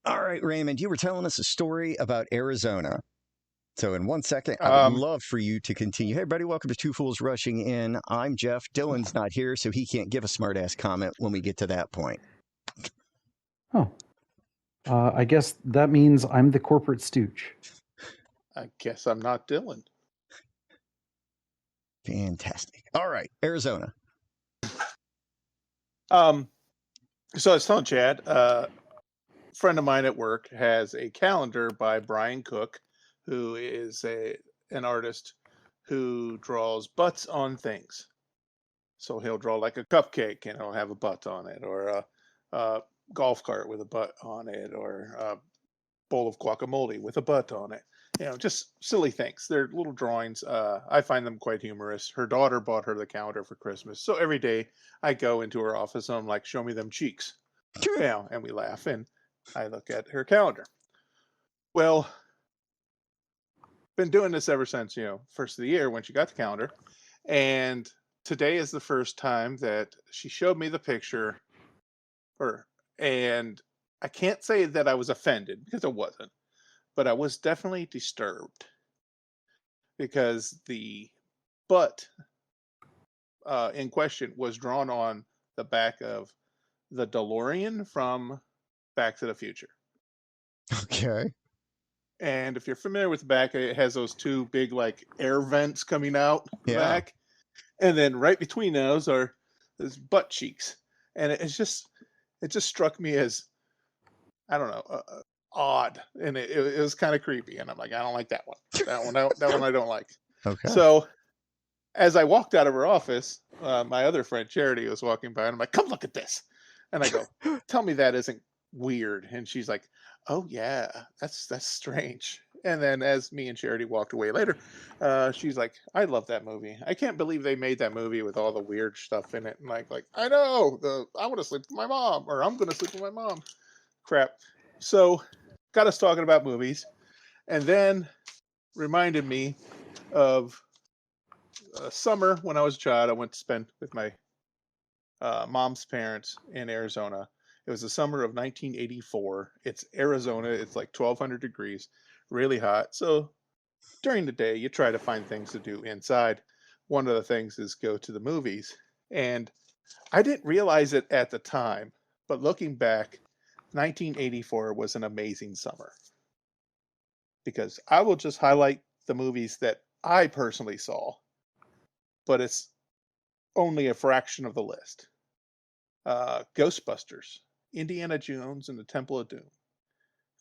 All right, Raymond, you were telling us a story about Arizona. So in 1 second, I would Um, love for you to continue. Hey, everybody, welcome to Two Fools Rushing In. I'm Jeff. Dylan's not here, so he can't give a smart-ass comment when we get to that point. Oh. I guess that means I'm the corporate stooge. I guess I'm not Dylan. Fantastic. All right, Arizona. So I was telling Chad, a friend of mine at work has a calendar by Brian Cook, who is an artist who draws butts on things. So he'll draw like a cupcake and it'll have a butt on it, or a golf cart with a butt on it, or a bowl of guacamole with a butt on it. You know, just silly things. They're little drawings. I find them quite humorous. Her daughter bought her the calendar for Christmas. So every day I go into her office and I'm like, show me them cheeks. Yeah, and we laugh and I look at her calendar. Well, been doing this ever since, first of the year when she got the calendar. And today is the first time that she showed me the picture and I can't say that I was offended because I wasn't, but I was definitely disturbed because the butt in question was drawn on the back of the DeLorean from Back to the Future. Okay. And if you're familiar with the back, it has those two big like air vents coming out the back. And then right between those are those butt cheeks. And it just struck me as, I don't know, odd. And it was kind of creepy. And I'm like, I don't like that one. That one I don't like. Okay. So as I walked out of her office, my other friend Charity was walking by and I'm like, come look at this. And I go, tell me that isn't weird. And she's like, oh yeah, that's strange. And then as me and Charity walked away later, she's like, I love that movie. I can't believe they made that movie with all the weird stuff in it. And like I know, I want to sleep with my mom, or I'm going to sleep with my mom. Crap. So got us talking about movies, and then reminded me of summer when I was a child. I went to spend with my mom's parents in Arizona. It was the summer of 1984. It's Arizona. It's like 1,200 degrees, really hot. So during the day, you try to find things to do inside. One of the things is go to the movies. And I didn't realize it at the time, but looking back, 1984 was an amazing summer. Because I will just highlight the movies that I personally saw, but it's only a fraction of the list. Ghostbusters, Indiana Jones and the Temple of Doom,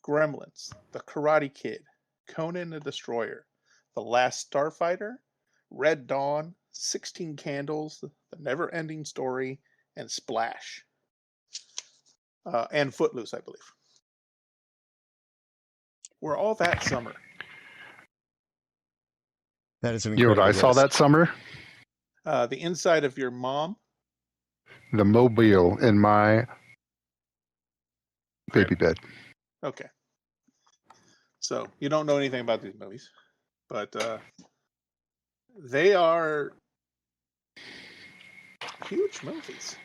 Gremlins, The Karate Kid, Conan the Destroyer, The Last Starfighter, Red Dawn, 16 Candles, The Never Ending Story, and Splash. And Footloose, I believe. Were all that summer. That is an You know incredible what I saw list. that summer? The inside of your mom. The mobile in my baby bed. Okay. So you don't know anything about these movies, but they are huge movies.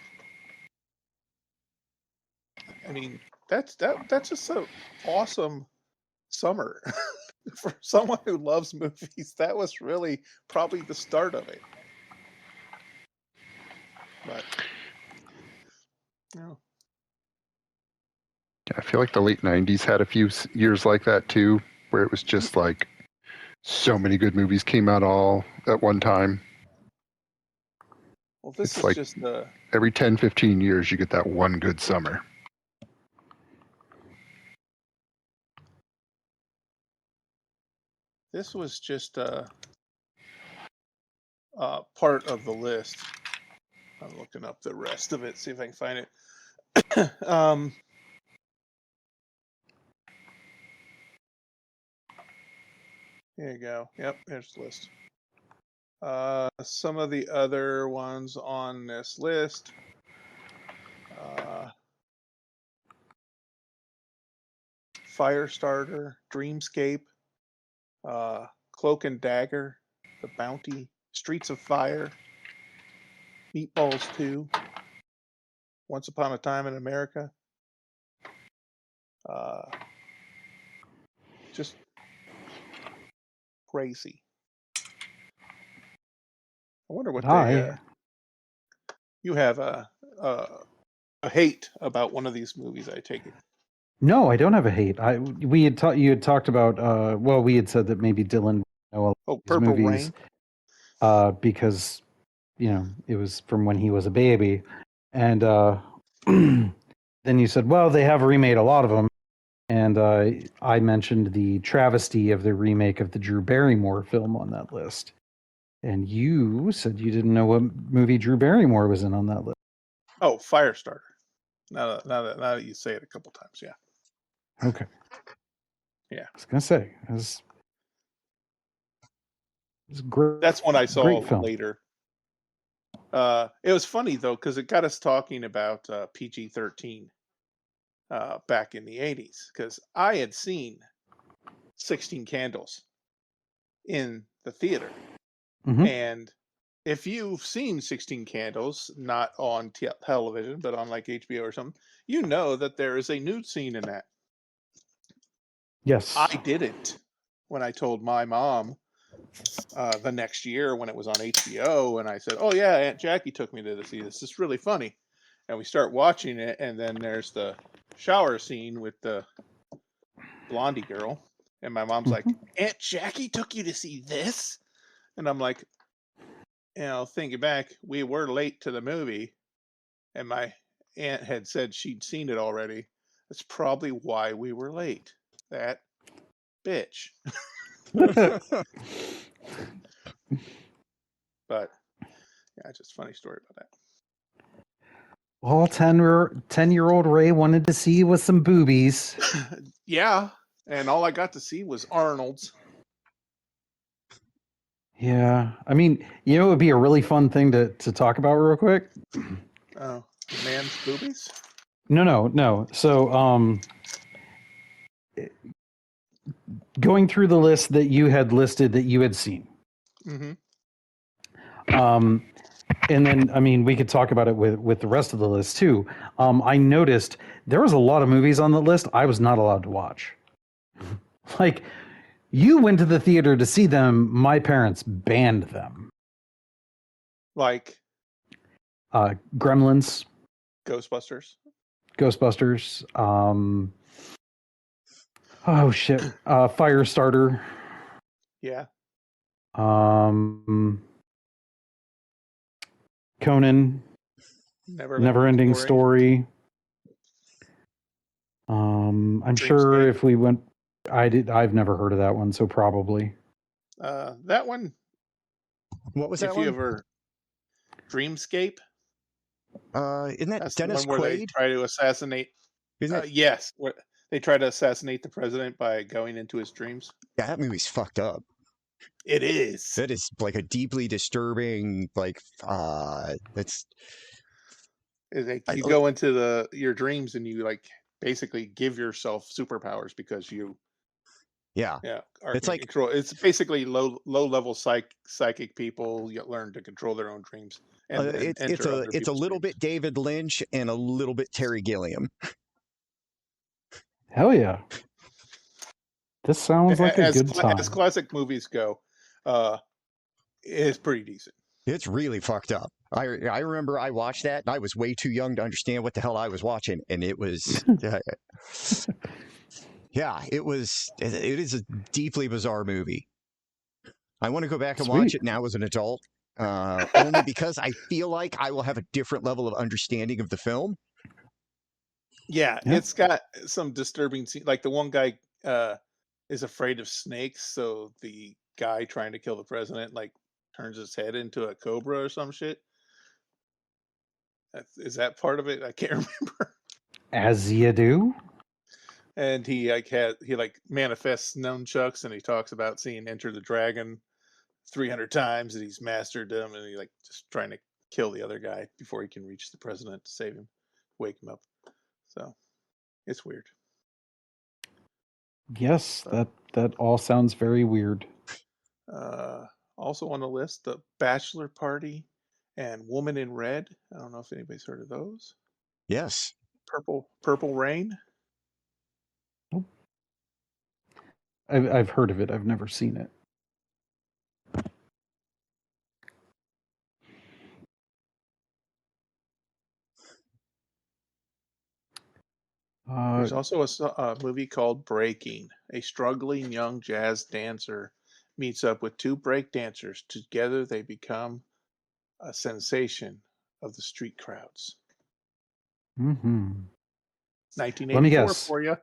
I mean, that's just so awesome summer for someone who loves movies. That was really probably the start of it. But Yeah, I feel like the late 90s had a few years like that too, where it was just like so many good movies came out all at one time. well, this It's is like just every 10, 15 years you get that one good summer. this was just part of the list. I'm looking up the rest of it, see if I can find it. Here you go. Yep, here's the list. Some of the other ones on this list. Firestarter, Dreamscape, Cloak and Dagger, The Bounty, Streets of Fire, Meatballs 2, Once Upon a Time in America. Just crazy. I wonder what you have a hate about one of these movies, I take it. No, I don't have a hate. We had you had talked about well, we had said that maybe Dylan know a lot of these Purple movies because it was from when he was a baby, and then you said, well, they have remade a lot of them, and I mentioned the travesty of the remake of the Drew Barrymore film on that list, and you said you didn't know what movie Drew Barrymore was in on that list. Oh, Firestarter. Now that you say it a couple times, yeah. Okay. Yeah. I was gonna say it's great. That's one I saw film. later. It was funny though because it got us talking about PG-13 back in the 80s because I had seen 16 Candles in the theater, and if you've seen 16 Candles, not on television but on like HBO or something, you know that there is a nude scene in that. Yes. I didn't when I told my mom the next year when it was on HBO, and I said, "Oh yeah, Aunt Jackie took me to see this. It's really funny." And we start watching it, and then there's the shower scene with the blondie girl, and my mom's like, "Aunt Jackie took you to see this?" And I'm like, thinking back, we were late to the movie, and my aunt had said she'd seen it already. That's probably why we were late. That bitch. But yeah, just funny story about that. All 10-year-old Ray wanted to see was some boobies. Yeah, and all I got to see was Arnold's. Yeah, I mean, it would be a really fun thing to talk about real quick. Oh, man's boobies? No. So, going through the list that you had listed that you had seen. Mm-hmm. And then, I mean, we could talk about it with the rest of the list too. I noticed there was a lot of movies on the list I was not allowed to watch. Like, you went to the theater to see them. My parents banned them. Like Gremlins, Ghostbusters. Oh shit, Firestarter. Yeah. Conan. Never-ending story. I'm sure if we went, I've never heard of that one, so probably. That one. What was that one? If you ever Dreamscape. Isn't that That's Dennis the one where Quaid? they try to assassinate. Isn't it? Yes, where they try to assassinate the president by going into his dreams. Yeah, that movie's fucked up. It is. That is like a deeply disturbing, like, that's. You go into your dreams and you like basically give yourself superpowers because you. Yeah. Are it's like control. It's basically low level psychic people learn to control their own dreams. And it's a little bit David Lynch and a little bit Terry Gilliam. Hell yeah. This sounds like a good time. As classic movies go, it's pretty decent. It's really fucked up. I remember I watched that and I was way too young to understand what the hell I was watching, and it was yeah, it is a deeply bizarre movie. I want to go back and watch it now as an adult, only because I feel like I will have a different level of understanding of the film. Yeah, it's got some disturbing scenes. Like the one guy is afraid of snakes, so the guy trying to kill the president like turns his head into a cobra or some shit. Is that part of it? I can't remember. As you do. And he manifests nunchucks, and he talks about seeing Enter the Dragon 300 times, and he's mastered them, and he like just trying to kill the other guy before he can reach the president to save him, wake him up. So it's weird. Yes, that all sounds very weird. Also on the list, The Bachelor Party and Woman in Red. I don't know if anybody's heard of those. Yes. Purple Rain. I've heard of it. I've never seen it. There's also a movie called Breaking. A struggling young jazz dancer meets up with two break dancers. Together they become a sensation of the street crowds. Mm-hmm. Let me 1984 guess. for you.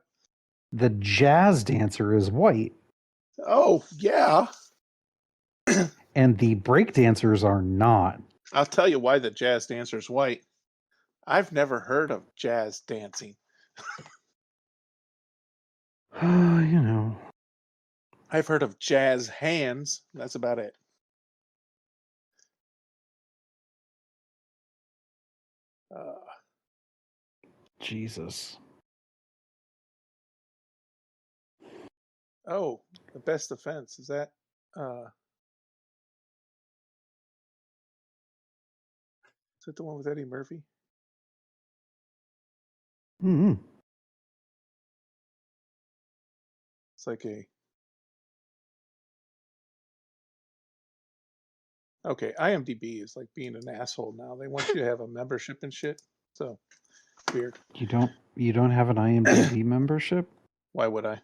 The jazz dancer is white, Oh, yeah. and the break dancers are not. I'll tell you why the jazz dancer's white. I've never heard of jazz dancing. You know. I've heard of jazz hands. That's about it. Uh, Jesus. oh, The Best Defense. Is that uh is that the one with Eddie Murphy? Mm-hmm. It's like a okay, IMDb is like being an asshole now. They want you to have a membership and shit. So weird. You don't have an IMDb membership? Why would I?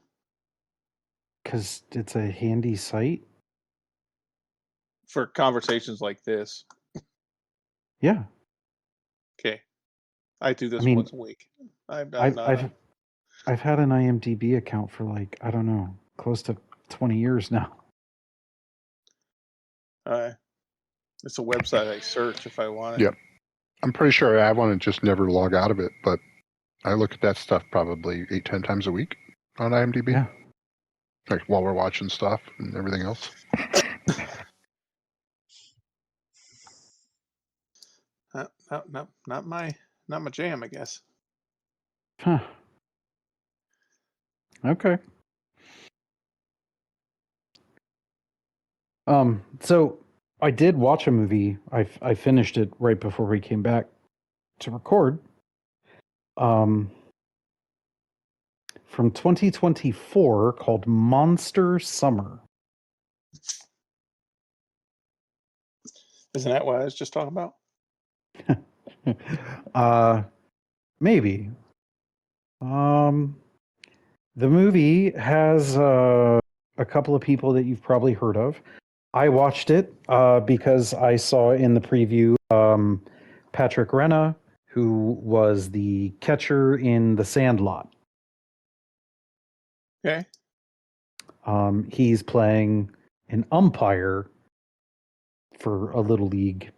Because it's a handy site? For conversations like this. Yeah. Okay. I do I this mean, once a week. I'm I've not I've I've had an IMDb account for like, I don't know, close to 20 years now. it's a website I search if I want it. Yep. I'm pretty sure I want to just never log out of it, but I look at that stuff probably 8-10 times a week on IMDb. Yeah. Like while we're watching stuff and everything else. Not my jam, I guess. Huh. Okay. So I did watch a movie. I finished it right before we came back to record. From 2024 called Monster Summer. Isn't that what I was just talking about? Maybe. The movie has a couple of people that you've probably heard of. I watched it because I saw in the preview Patrick Renna, who was the catcher in The Sandlot. Okay. He's playing an umpire for a little league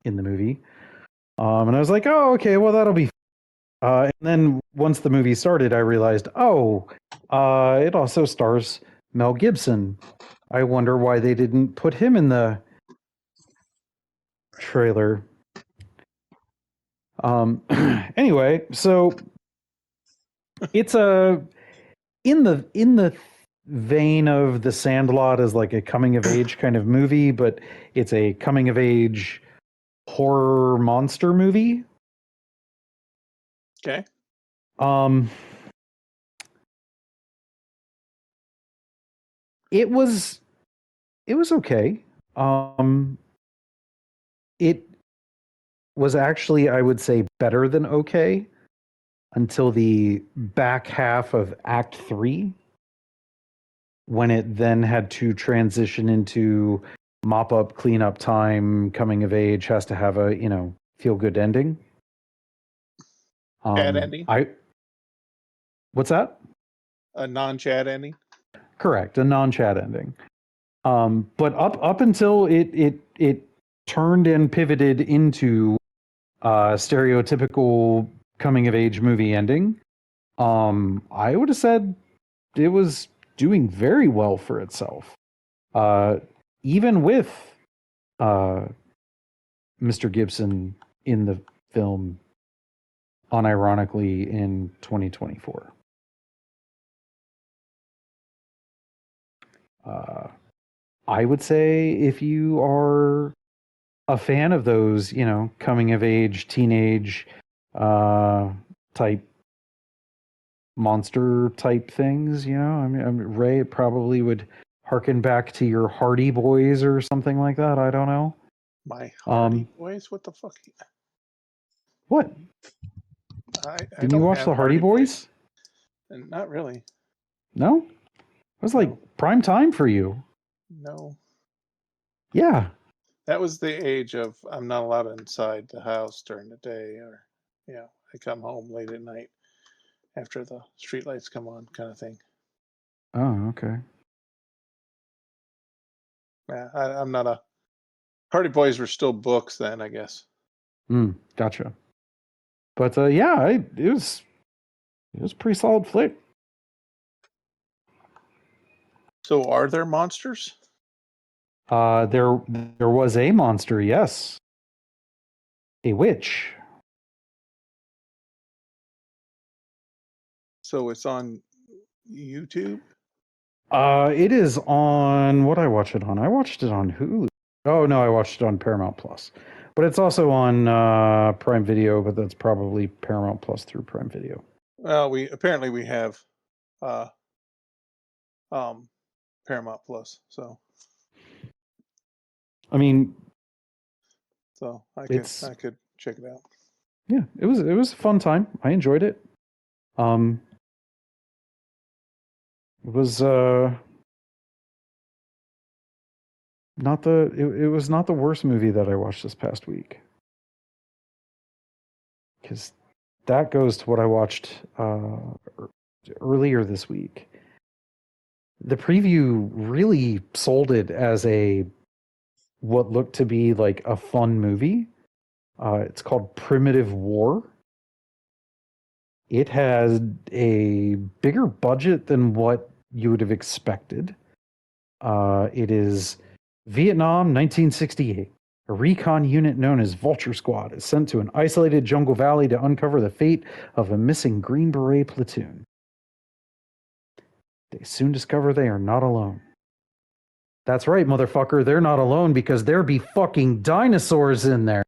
in the movie. And I was like, oh, okay, well, that'll be and then once the movie started, I realized, it also stars Mel Gibson. I wonder why they didn't put him in the trailer. Anyway, so it's in the vein of The Sandlot as like a coming of age kind of movie, but it's a coming of age horror monster movie. Okay. It was okay. It was actually, I would say, better than okay until the back half of Act 3, when it then had to transition into mop up, clean up time, coming of age, has to have a, feel good ending. Chad ending? What's that? A non-Chad ending? Correct, a non-chat ending. But up until it turned and pivoted into stereotypical coming of age movie ending, I would have said it was doing very well for itself. Even with Mr. Gibson in the film, unironically, in 2024. I would say if you are a fan of those, coming of age, teenage type monster type things, I mean, Ray probably would harken back to your Hardy Boys or something like that. I don't know. My Hardy Boys? What the fuck? What? I Didn't don't you watch have the Hardy Boys? And not really. No? It was like prime time for you. No. Yeah. That was the age of I'm not allowed inside the house during the day, or I come home late at night after the streetlights come on, kind of thing. Oh, okay. Yeah, I'm not a Hardy Boys were still books then, I guess. Gotcha. But yeah, it was a pretty solid flick. So are there monsters? There was a monster, yes. A witch. So it's on YouTube? It is on what I watch it on. I watched it on Hulu. Oh no, I watched it on Paramount Plus. But it's also on Prime Video, but that's probably Paramount Plus through Prime Video. Well, we have uh Paramount Plus, so I mean, I could check it out. Yeah, it was a fun time. I enjoyed it. It was it was not the worst movie that I watched this past week. Because that goes to what I watched earlier this week. The preview really sold it as what looked to be like a fun movie. It's called Primitive War. It has a bigger budget than what you would have expected. It is Vietnam, 1968. A recon unit known as Vulture Squad is sent to an isolated jungle valley to uncover the fate of a missing Green Beret platoon. They soon discover they are not alone. That's right, motherfucker. They're not alone because there be fucking dinosaurs in there.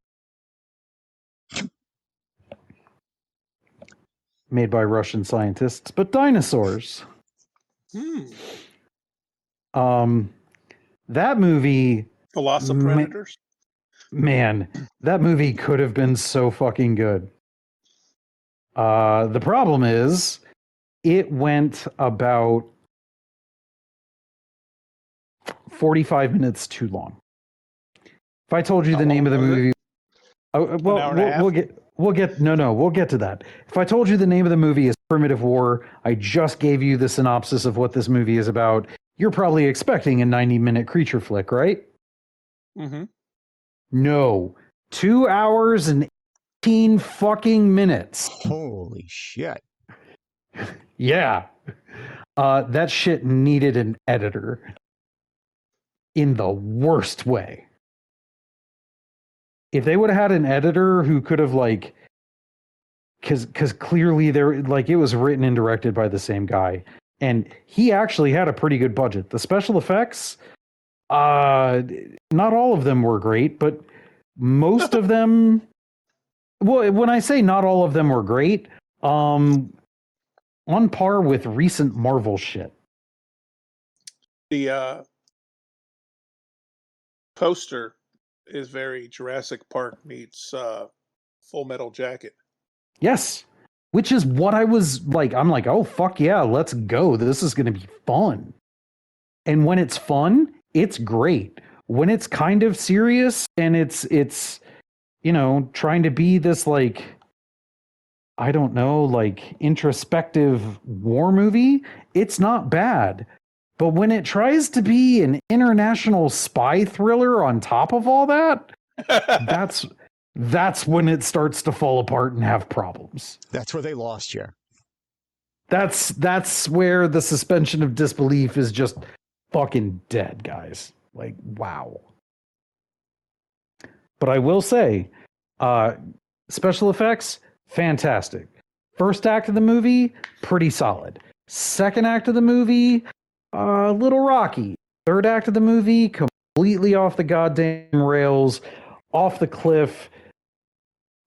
Made by Russian scientists, but dinosaurs. That movie... Velocipredators? Man, that movie could have been so fucking good. The problem is, it went about 45 minutes too long. If I told you the name of the movie, we'll get to that. If I told you the name of the movie is Primitive War, I just gave you the synopsis of what this movie is about. You're probably expecting a 90-minute creature flick, right? Mm-hmm. No, 2 hours and 18 fucking minutes. Holy shit. Yeah. That shit needed an editor in the worst way. If they would have had an editor who could have because clearly it was written and directed by the same guy, and he actually had a pretty good budget. The special effects, not all of them were great, but most of them. Well, when I say not all of them were great, on par with recent Marvel shit. The poster is very Jurassic Park meets Full Metal Jacket. Yes, which is what I was like. I'm like, oh fuck yeah, let's go. This is going to be fun. And when it's fun, it's great. When it's kind of serious and it's trying to be this I don't know, introspective war movie, it's not bad. But when it tries to be an international spy thriller on top of all that, that's when it starts to fall apart and have problems. That's where they lost you. That's where the suspension of disbelief is just fucking dead, guys. Wow. But I will say, special effects, fantastic. First act of the movie, pretty solid. Second act of the movie, a little rocky. Third act of the movie, completely off the goddamn rails. off the cliff,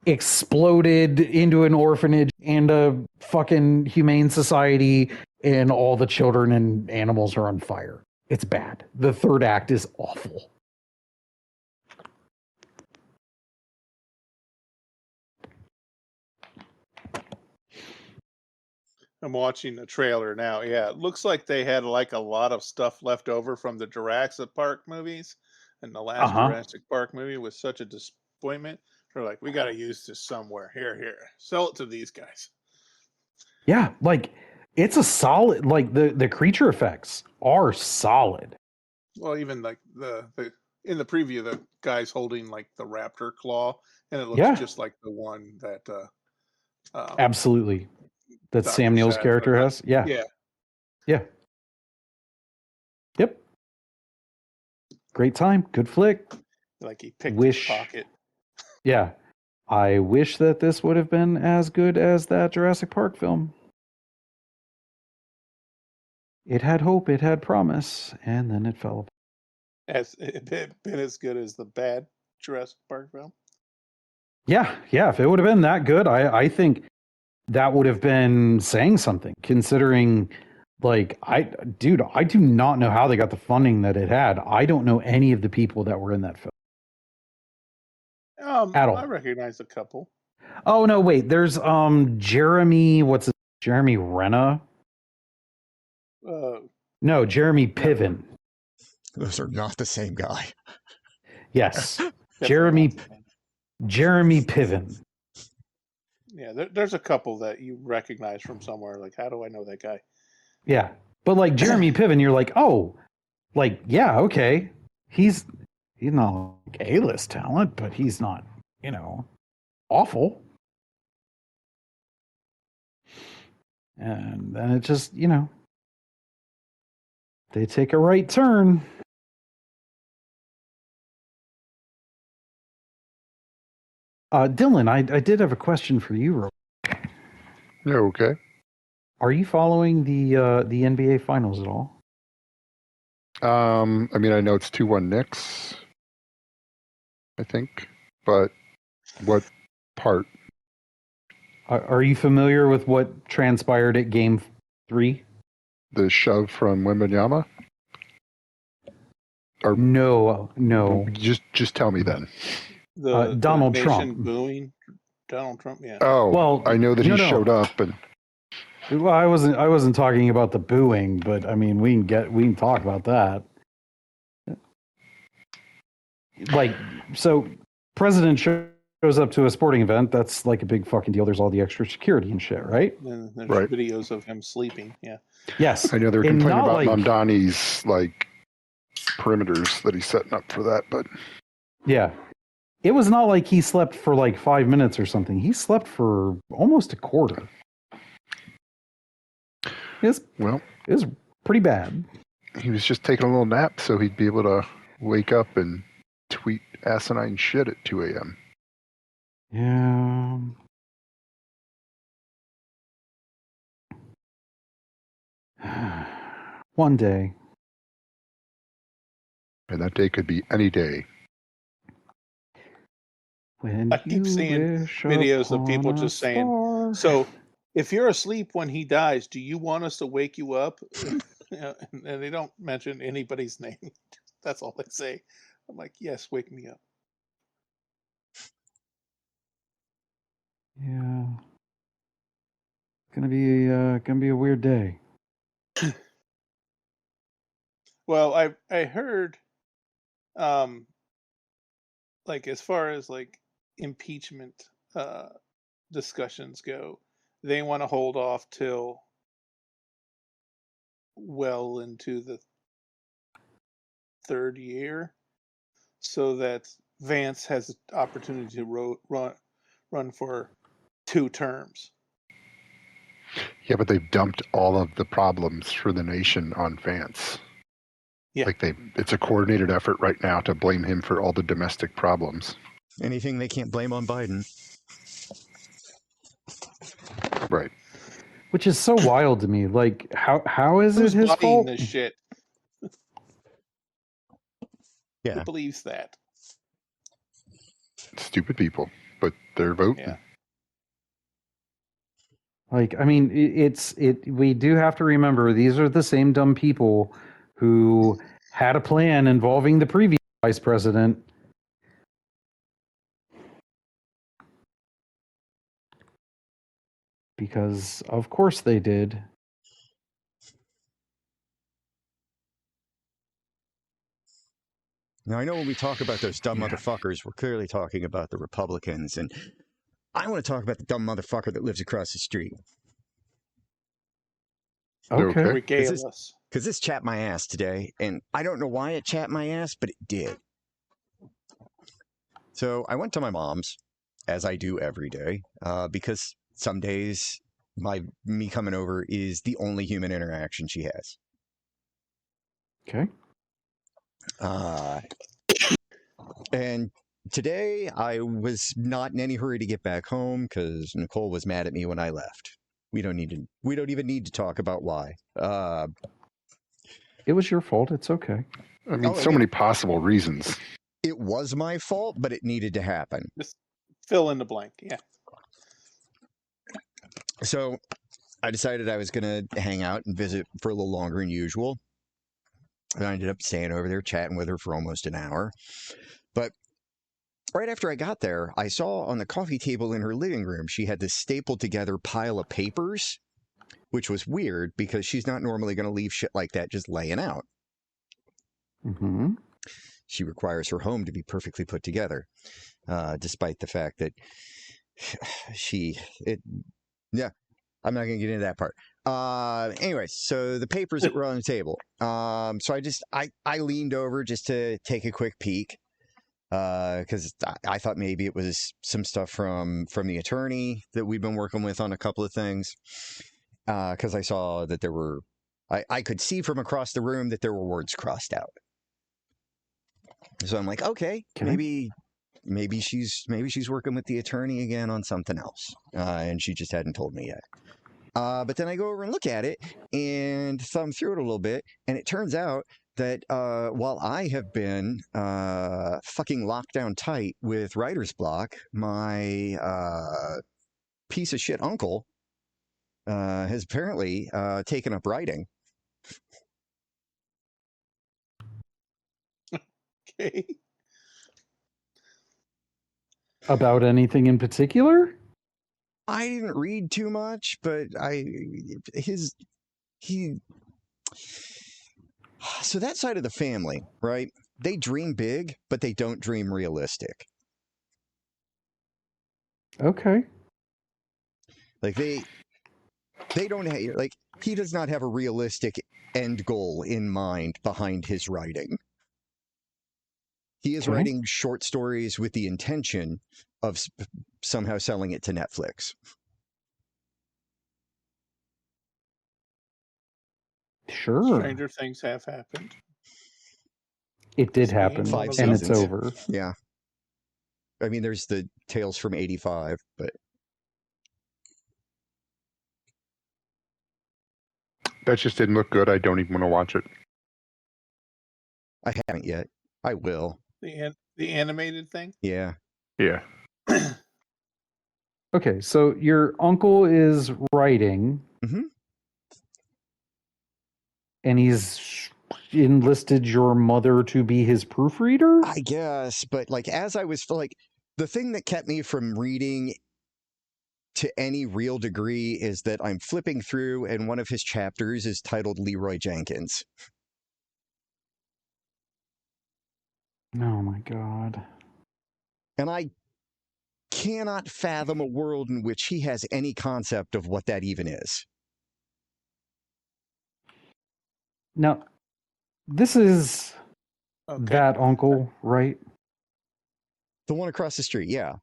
exploded into an orphanage and a fucking humane society, and all the children and animals are on fire. It's bad. The third act is awful. I'm watching the trailer now. Yeah, it looks like they had like a lot of stuff left over from the Jurassic Park movies, and the last Jurassic Park movie was such a disappointment. They're like, we got to use this somewhere. Here, sell it to these guys. Yeah, like it's a solid. Like the creature effects are solid. Well, even like the in the preview, the guy's holding like the raptor claw, and it looks Yeah. just like the one that Absolutely. That Dr. Sam Neill's Sad character put on. has. Yeah. Yeah. Yeah. Yep. Great time. Good flick. Like he picked his pocket. Yeah. I wish that this would have been as good as that Jurassic Park film. It had hope, it had promise, and then it fell apart. Has it been as good as the bad Jurassic Park film? Yeah. If it would have been that good, I think that would have been saying something, considering like I do not know how they got the funding that it had. I don't know any of the people that were in that film. At all. I recognize a couple. Oh no, wait. There's Jeremy. What's it? Jeremy Renner? No, Jeremy Piven. Those are not the same guy. Yes, Jeremy Piven. Yeah, there's a couple that you recognize from somewhere. Like, how do I know that guy? Yeah, but like Jeremy Piven, you're like, oh, like yeah, okay. He's not like A-list talent, but he's not, awful. And then it just, they take a right turn. Dylan, I did have a question for you. Yeah, okay. Are you following the NBA Finals at all? I mean, I know it's 2-1 Knicks, I think, but what part? Are you familiar with what transpired at Game 3? The shove from Wembanyama? Or No. Just tell me then. Donald the Trump booing Donald Trump. Yeah. Oh, well, I know that he showed up, and well, I wasn't talking about the booing, but I mean, we can talk about that. Like, so president shows up to a sporting event. That's like a big fucking deal. There's all the extra security and shit, right? And there's videos of him sleeping. Yeah. Yes. I know they were complaining about Mamdani's like perimeters that he's setting up for that, but yeah. It was not like he slept for like 5 minutes or something. He slept for almost a quarter. It was pretty bad. He was just taking a little nap so he'd be able to wake up and tweet asinine shit at 2 a.m. Yeah. One day. And that day could be any day. When I keep seeing videos of people just saying, so if you're asleep when he dies, do you want us to wake you up? And they don't mention anybody's name. That's all they say. I'm like, yes, wake me up. Yeah. It's gonna be a weird day. Well, I heard like as far as like impeachment discussions go, they want to hold off till well into the third year so that Vance has an opportunity to run for 2 terms. Yeah, but they've dumped all of the problems for the nation on Vance. Yeah. Like it's a coordinated effort right now to blame him for all the domestic problems. Anything they can't blame on Biden. Right. Which is so wild to me. Like, how is Who's it his fault? This shit? Yeah. Who believes that? Stupid people, but they're voting. Yeah. Like, I mean, we do have to remember these are the same dumb people who had a plan involving the previous vice president. Because of course they did. Now, I know when we talk about those dumb Yeah. motherfuckers, we're clearly talking about the Republicans. And I want to talk about the dumb motherfucker that lives across the street. Okay. Okay. Regale us. Because this chapped my ass today. And I don't know why it chapped my ass, but it did. So I went to my mom's, as I do every day, because some days me coming over is the only human interaction she has. Okay. And today I was not in any hurry to get back home because Nicole was mad at me when I left. We don't even need to talk about why. It was your fault. It's okay. I mean, so many possible reasons. It was my fault, but it needed to happen. Just fill in the blank. Yeah. So I decided I was going to hang out and visit for a little longer than usual. And I ended up staying over there chatting with her for almost an hour. But right after I got there, I saw on the coffee table in her living room, she had this stapled together pile of papers, which was weird because she's not normally going to leave shit like that just laying out. Mm-hmm. She requires her home to be perfectly put together, despite the fact that I'm not going to get into that part. Anyway, so the papers that were on the table. So I leaned over just to take a quick peek. Because I thought maybe it was some stuff from the attorney that we've been working with on a couple of things. Because I saw that there were, I could see from across the room that there were words crossed out. So I'm like, okay, maybe she's working with the attorney again on something else, and she just hadn't told me yet. But then I go over and look at it and thumb through it a little bit, and it turns out that while I have been fucking locked down tight with writer's block, my piece of shit uncle has apparently taken up writing. Okay. About anything in particular? I didn't read too much, but so that side of the family, right? They dream big, but they don't dream realistic. Okay. Like they don't have, like, he does not have a realistic end goal in mind behind his writing. He is writing short stories with the intention of somehow selling it to Netflix. Sure. Stranger things have happened. It did This being happen, one of and seasons. it's over. Yeah. I mean, there's the Tales from 85, but That just didn't look good. I don't even want to watch it. I haven't yet. I will. The animated thing? Yeah. Yeah. Okay, so your uncle is writing, Mm-hmm. and he's enlisted your mother to be his proofreader? I guess, but like as I was like, the thing that kept me from reading to any real degree is that I'm flipping through and one of his chapters is titled Leroy Jenkins. Oh my god. And I cannot fathom a world in which he has any concept of what that even is. Now, this is Okay. that uncle, right? The one across the street, yeah.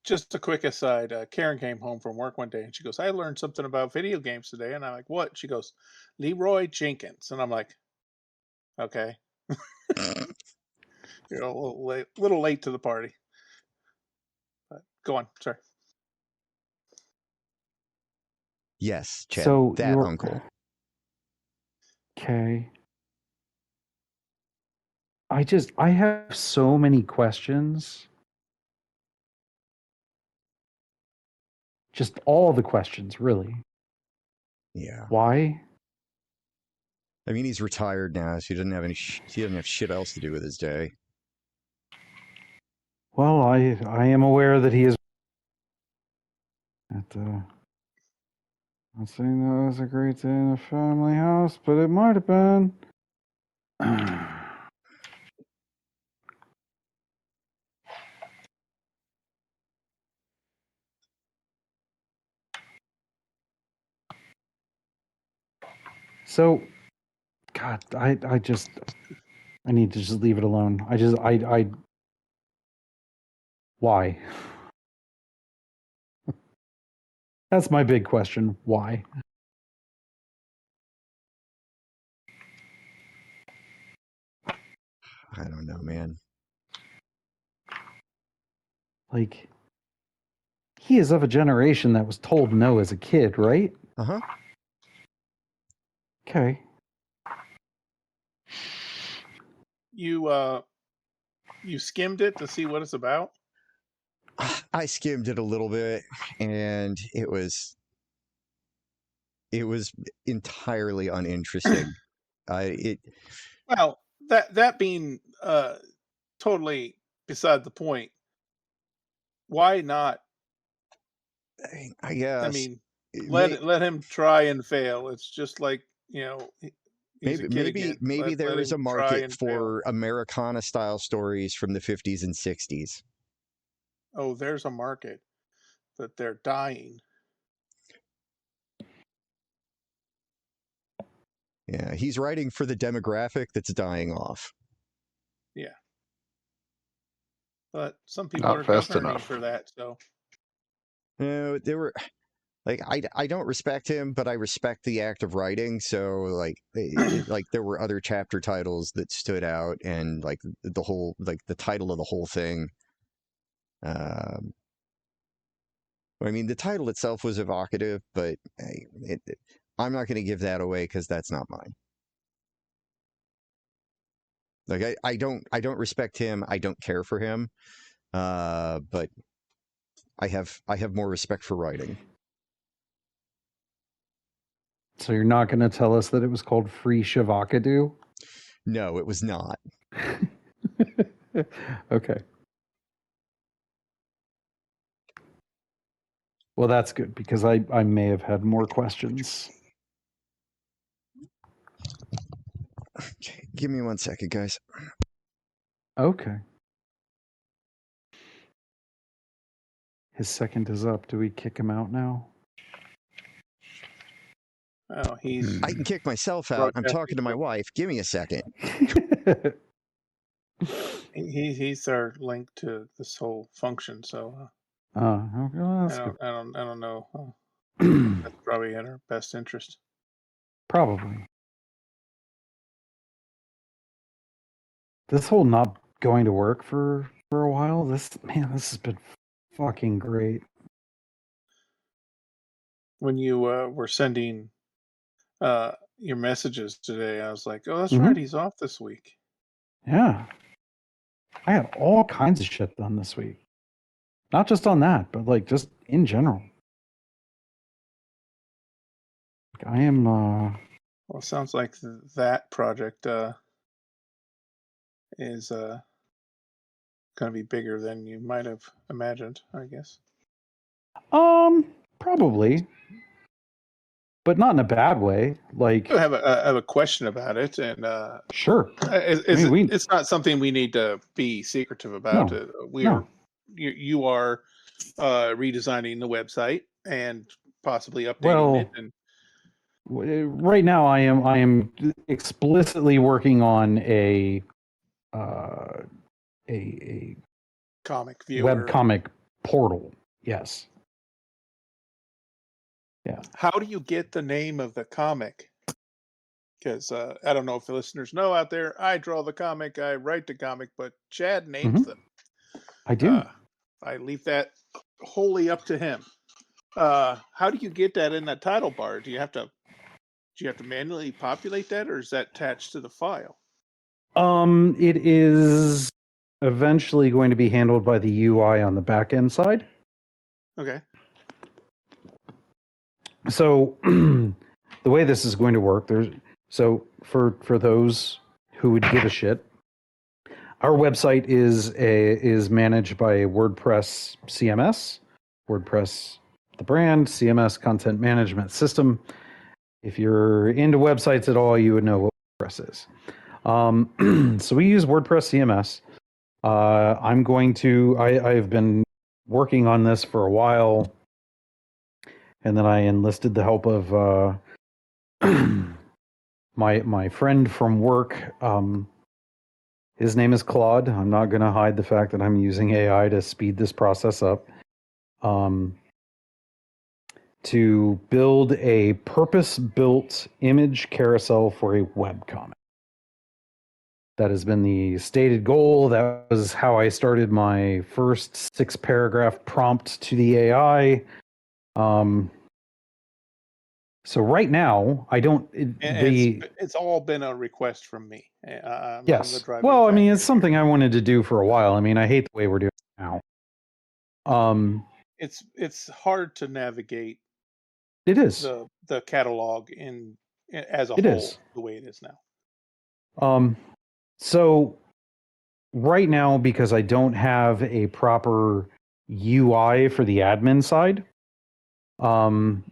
Just a quick aside. Karen came home from work one day and she goes, I learned something about video games today. And I'm like, what? She goes, Leroy Jenkins. And I'm like, okay. You're a little late to the party. But go on. Sorry. Yes, Chad, So that your uncle. Okay. I have so many questions. Just all the questions, really. Yeah. Why? I mean, he's retired now, so he doesn't have he doesn't have shit else to do with his day. Well, I am aware that he is. I'm saying that was a great day in a family house, but it might have been. So, God, I need to just leave it alone. Why? That's my big question. Why? I don't know, man. Like, he is of a generation that was told no as a kid, right? Uh-huh. Okay. You skimmed it to see what it's about? I skimmed it a little bit, and it was entirely uninteresting. Well, that being totally beside the point, why not? I I guess mean, may, let him try and fail. It's just like, he's a kid again. maybe there Let is him a try market and fail. for Americana style stories from the 50s and 60s. Oh, there's a market, but they're dying. Yeah, he's writing for the demographic that's dying off. Yeah. But some people Not are fast governing enough. for that, so There were like I don't respect him, but I respect the act of writing. So like there were other chapter titles that stood out, and like the whole like the title of the whole thing. I mean, the title itself was evocative, but I'm not going to give that away because that's not mine. Like I don't respect him. I don't care for him. But I have more respect for writing. So you're not going to tell us that it was called Free Shavakadu? No, it was not. Okay. Well, that's good because I may have had more questions. Okay, give me 1 second, guys. Okay. His second is up. Do we kick him out now? oh, he's I can kick myself out. I'm broadcasting. talking to my wife. Give me a second. He's our link to this whole function, so Okay, well, that's good. I don't know. That's probably in our best interest. Probably. This whole not going to work for a while, this has been fucking great. When you were sending your messages today, I was like, oh, that's Mhm. right, he's off this week. Yeah. I had all kinds of shit done this week. Not just on that, but like just in general. Like, I am Well, it sounds like that project is going to be bigger than you might have imagined, I guess. probably, but not in a bad way. Like, I have a question about it, and sure. I mean, it's not something we need to be secretive about. No. We're you are redesigning the website and possibly updating it, and right now I am explicitly working on a comic viewer. web comic portal. Yes. Yeah. How do you get the name of the comic? Because I don't know if the listeners know out there, I draw the comic, I write the comic, but Chad names Mhm. them. I do. I leave that wholly up to him. How do you get that in that title bar? Do you have to manually populate that, or is that attached to the file? It is eventually going to be handled by the UI on the back end side. Okay. So the way this is going to work, for those who would give a shit, our website is managed by a WordPress CMS, WordPress the brand, CMS content management system. If you're into websites at all, you would know what WordPress is. So we use WordPress CMS. I've been working on this for a while, and then I enlisted the help of my friend from work. His name is Claude. I'm not going to hide the fact that I'm using AI to speed this process up. To build a purpose-built image carousel for a webcomic. That has been the stated goal. That was how I started my first 6-paragraph prompt to the AI. So right now, I don't. It's all been a request from me. I'm the Yes. driving Well, I mean, factor it's something here. I wanted to do for a while. I mean, I hate the way we're doing it now. It's hard to navigate It is. the catalog as a It whole is. the way it is now. So right now, because I don't have a proper UI for the admin side,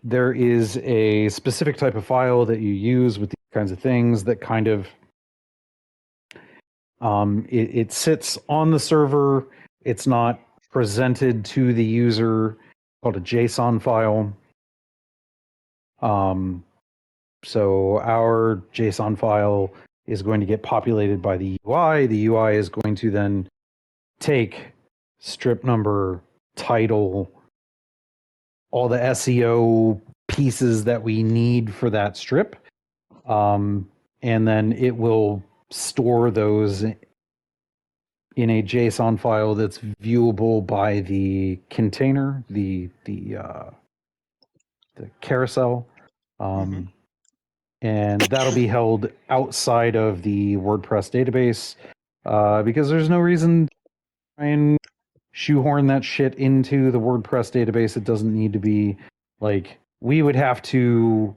there is a specific type of file that you use with these kinds of things that kind of it sits on the server. It's not presented to the user, called a JSON file. So our JSON file is going to get populated by the UI. The UI is going to then take strip number, title, all the SEO pieces that we need for that strip, and then it will store those in a JSON file that's viewable by the container, the carousel, and that'll be held outside of the WordPress database because there's no reason to try and shoehorn that shit into the WordPress database. It doesn't need to be like we would have to.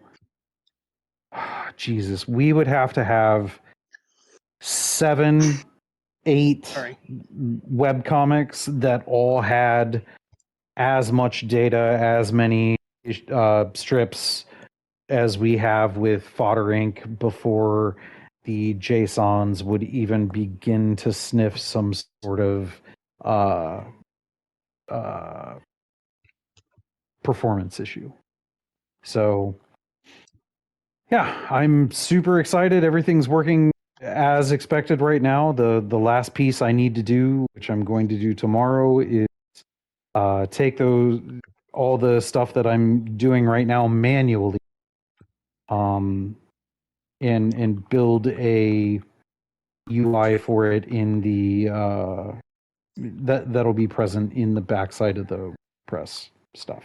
Jesus, we would have to have 7, 8 webcomics that all had as much data, as many strips as we have with Fodder Inc. before the JSONs would even begin to sniff some sort of performance issue. So, yeah, I'm super excited. Everything's working as expected right now. The last piece I need to do, which I'm going to do tomorrow, is take all the stuff that I'm doing right now manually, and build a UI for it in the that'll be present in the backside of the press stuff.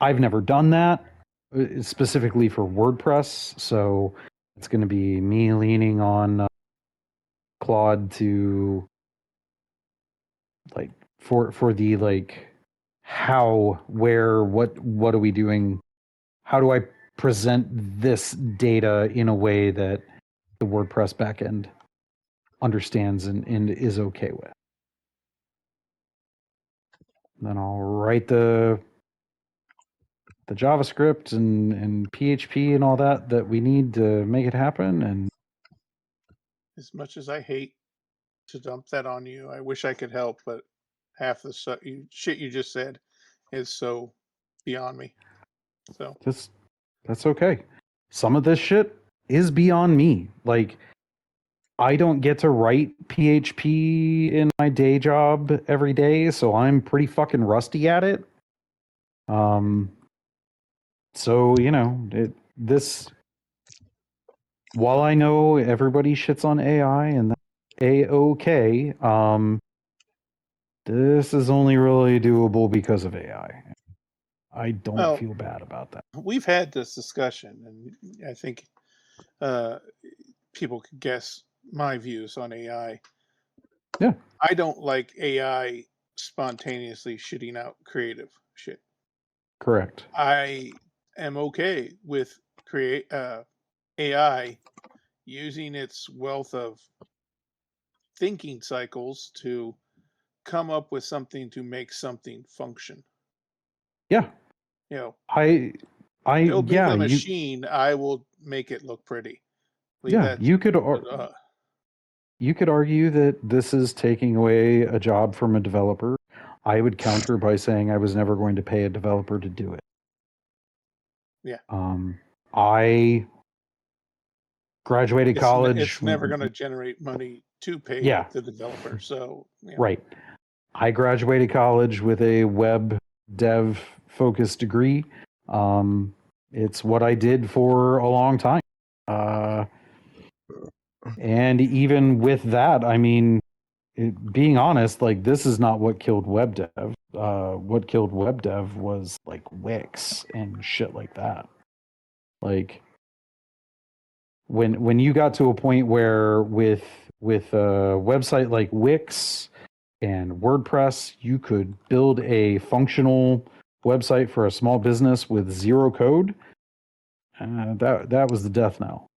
I've never done that specifically for WordPress, so it's going to be me leaning on Claude to like for the like how, where, what are we doing? How do I present this data in a way that the WordPress backend understands and is okay with? Then I'll write the JavaScript and PHP and all that we need to make it happen. And As much as I hate to dump that on you, I wish I could help, but half the shit you just said is so beyond me. So that's okay. Some of this shit is beyond me. Like, I don't get to write PHP in my day job every day, so I'm pretty fucking rusty at it. So, while I know everybody shits on AI and that's A-okay, this is only really doable because of AI. I don't feel bad about that. We've had this discussion, and I think people could guess my views on AI. Yeah. I don't like AI spontaneously shitting out creative shit. Correct. I am okay with AI using its wealth of thinking cycles to come up with something to make something function. Yeah. You know, I building yeah, a machine, I will make it look pretty. Leave that to you could me. But, you could argue that this is taking away a job from a developer. I would counter by saying I was never going to pay a developer to do it. yeah, I graduated college. it's never going to generate money to pay Yeah, the developer. So, you know, right. I graduated college with a web dev focused degree. It's what I did for a long time. And even with that, I mean, being honest, like this is not what killed web dev. What killed web dev was like Wix and shit like that. Like when you got to a point where with a website like Wix and WordPress, you could build a functional website for a small business with zero code. That was the death knell.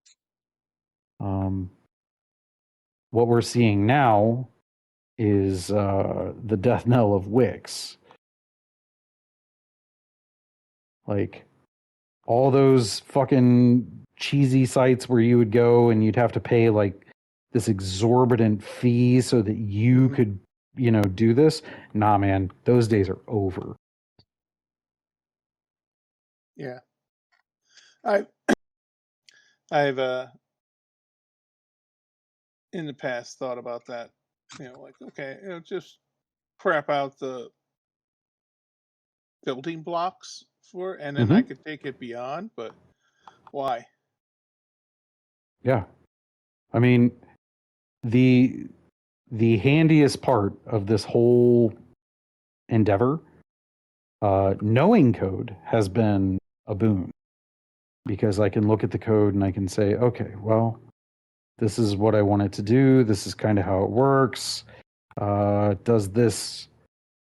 What we're seeing now is the death knell of Wix. Like all those fucking cheesy sites where you would go and you'd have to pay like this exorbitant fee so that you could, do this. Nah, man, those days are over. yeah. I I've in the past thought about that. You know, like okay, just crap out the building blocks for, and then I Mm-hmm. could take it beyond. But why? Yeah. I mean, the the handiest part of this whole endeavor, knowing code has been a boon because I can look at the code and I can say, okay, well, this is what I want it to do. This is kind of how it works. Does this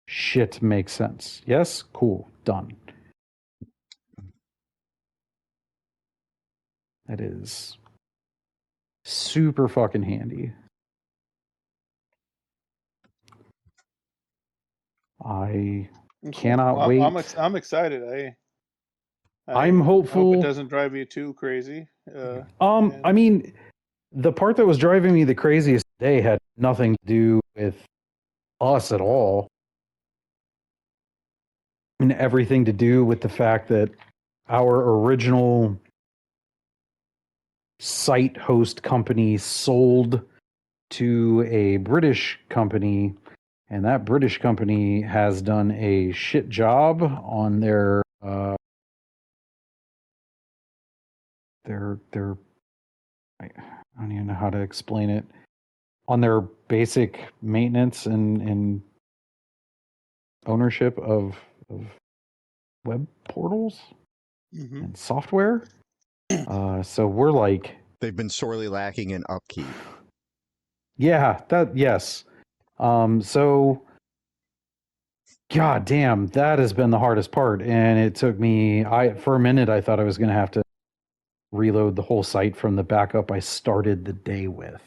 shit make sense? Yes? Cool. Done. That is super fucking handy. I Cool. cannot Well, wait. I'm excited. I'm I hope it hopeful. doesn't drive you too crazy. I And mean, the part that was driving me the craziest today had nothing to do with us at all, and everything to do with the fact that our original site host company sold to a British company, and that British company has done a shit job on their I don't even know how to explain it, on their basic maintenance and ownership of web portals mhm. and software. So we're like, They've been sorely lacking in upkeep. yeah, yes. So God damn, that has been the hardest part. And it took me, for a minute, I thought I was going to have to reload the whole site from the backup I started the day with.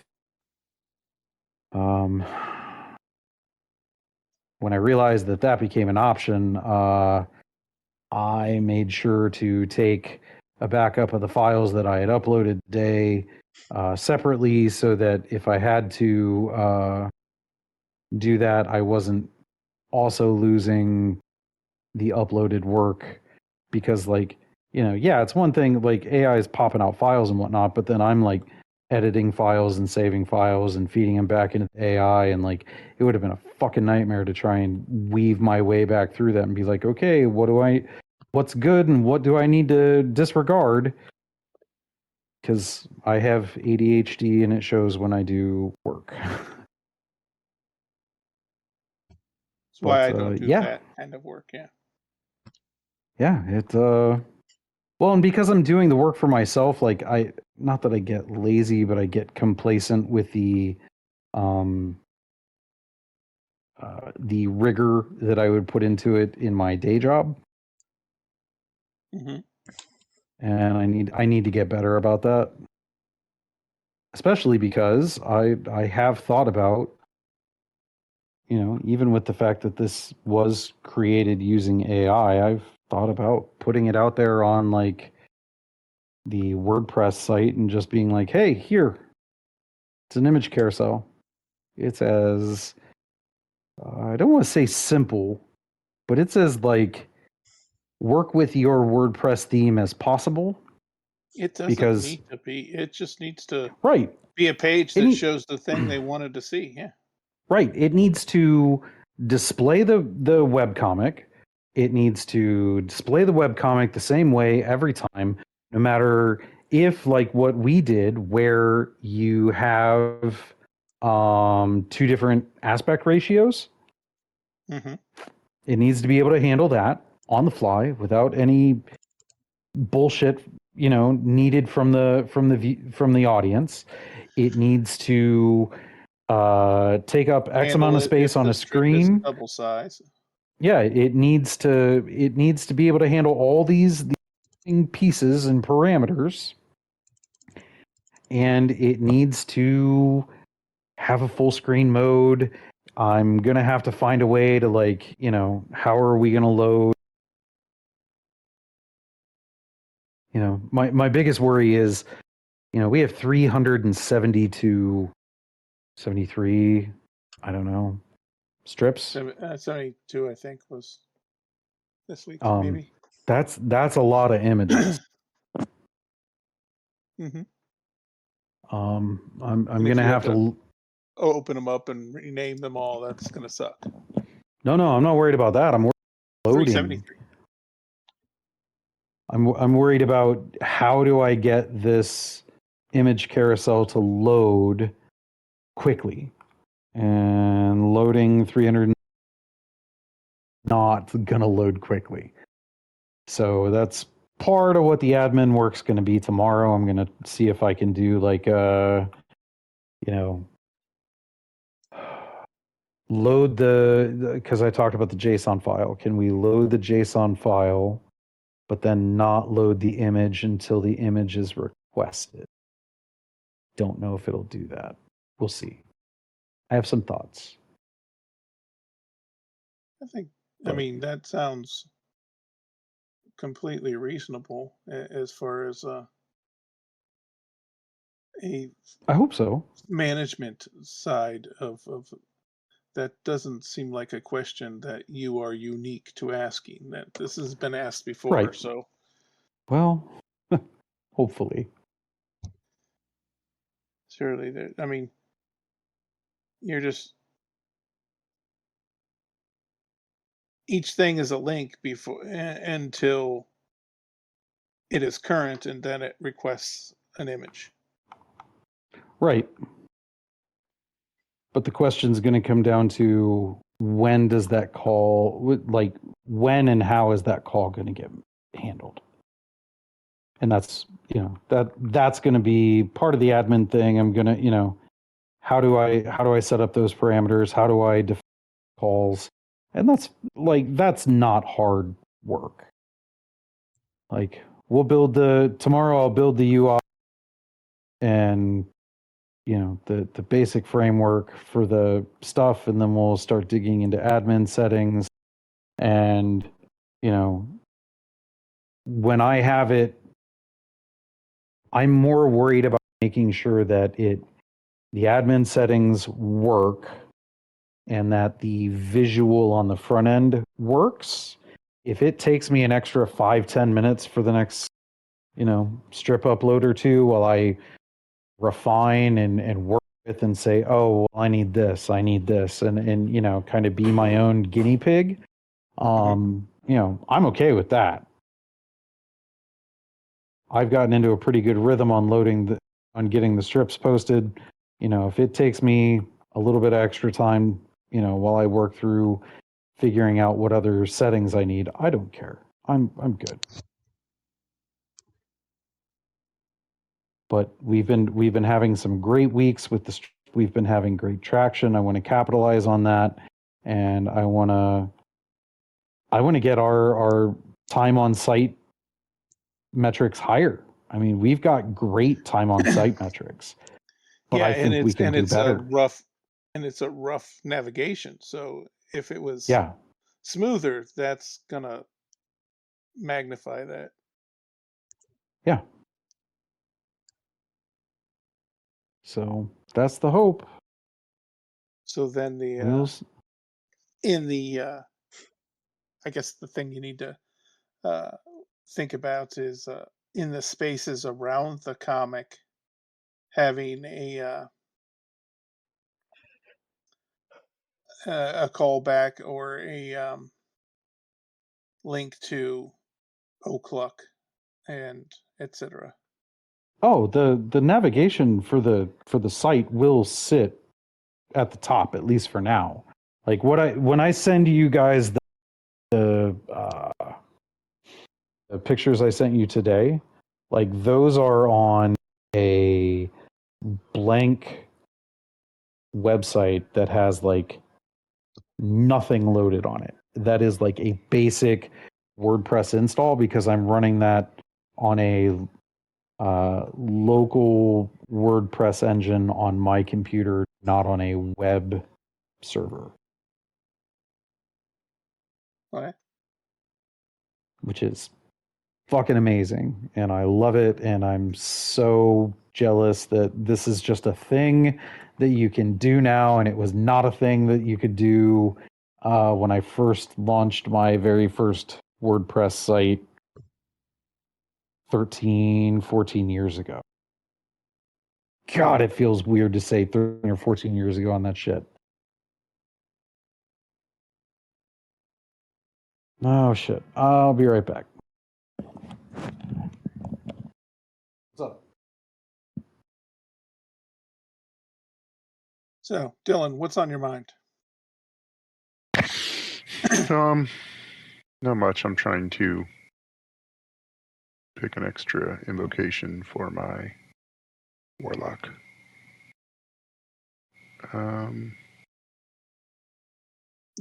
When I realized that that became an option, I made sure to take a backup of the files that I had uploaded today separately so that if I had to do that, I wasn't also losing the uploaded work because yeah, it's one thing like AI is popping out files and whatnot, but then I'm like editing files and saving files and feeding them back into the AI, and like it would have been a fucking nightmare to try and weave my way back through that and be like, okay, what's good and what do I need to disregard? Because I have ADHD and it shows when I do work. That's why But I don't do yeah, that kind of work. Yeah. yeah, Well, and because I'm doing the work for myself, like not that I get lazy, but I get complacent with um the rigor that I would put into it in my day job, Hmm. and I need to get better about that. Especially because I have thought about, even with the fact that this was created using AI, I've thought about putting it out there on like the WordPress site and just being like, "Hey, here, it's an image carousel. It's as I don't want to say simple, but it's as like work with your WordPress theme as possible." It doesn't Because need to be. It just needs to right, be a page it that need, shows the thing they wanted to see. Yeah. right, it needs to display the webcomic. It needs to display the webcomic the same way every time, no matter if like what we did, where you have two different aspect ratios. Hmm. It needs to be able to handle that on the fly without any bullshit, needed from the audience. It needs to take up X amount Handle of it space if on the a strip is screen. double size. Yeah, it needs to be able to handle all these pieces and parameters, and it needs to have a full screen mode. I'm gonna have to find a way to like, how are we gonna load? My biggest worry is, we have 370 to 73, I don't know, strips. 72, I think, was this week, Um, maybe. that's a lot of images. Hmm. I'm And if gonna you have have to to. open them up and rename them all, that's going to suck. No, I'm not worried about that. I'm worried about loading. 373. I'm worried about how do I get this image carousel to load quickly, and loading 300 not gonna load quickly. So that's part of what the admin work's going to be tomorrow. I'm going to see if I can do like you know, load the because I talked about the JSON file. Can we load the JSON file, but then not load the image until the image is requested? Don't know if it'll do that. We'll see. I have some thoughts. I But mean, that sounds completely reasonable as far as a I hope so. management side of that doesn't seem like a question that you are unique to asking. That this has been asked before, Right. so Well, hopefully. surely there. I mean, you're just each thing is a link before until it is current, and then it requests an image. Right. But the question is going to come down to when does that call, like when and how is that call going to get handled? And that's, that's going to be part of the admin thing. I'm going to, how do I set up those parameters? How do I define calls? And that's not hard work. Like tomorrow I'll build the UI and the basic framework for the stuff, and then we'll start digging into admin settings. And when I have it, I'm more worried about making sure that the admin settings work and that the visual on the front end works. If it takes me an extra 5-10 minutes for the next strip upload or two while I refine and work with and say, oh, well, I need this, and kind of be my own guinea pig. Hmm. I'm okay with that. I've gotten into a pretty good rhythm on on getting the strips posted. If it takes me a little bit of extra time, while I work through figuring out what other settings I need, I don't care. I'm good. but we've been having some great weeks with the. We've been having great traction. I want to capitalize on that, and I want to get our time on site metrics higher. I mean, we've got great time on site metrics, but Yeah, I think we can do it's a better. rough navigation. So if it was Yeah, smoother, that's gonna magnify that. yeah. So that's the hope. So then We'll in the I guess the thing you need to uh, think about is in the spaces around the comic having a callback or a link to O'Clock and etc. Oh, the navigation for the site will sit at the top, at least for now. Like when I send you guys the pictures I sent you today, like those are on a blank website that has like nothing loaded on it. That is like a basic WordPress install because I'm running that on a local WordPress engine on my computer, not on a web server, Okay. which is fucking amazing. And I love it. And I'm so jealous that this is just a thing that you can do now. And it was not a thing that you could do when I first launched my very first WordPress site 14 years ago. God, it feels weird to say 13 or 14 years ago on that shit. Oh, shit. I'll be right back. What's up? So Dylan, what's on your mind? Not much. I'm trying to pick an extra invocation for my warlock.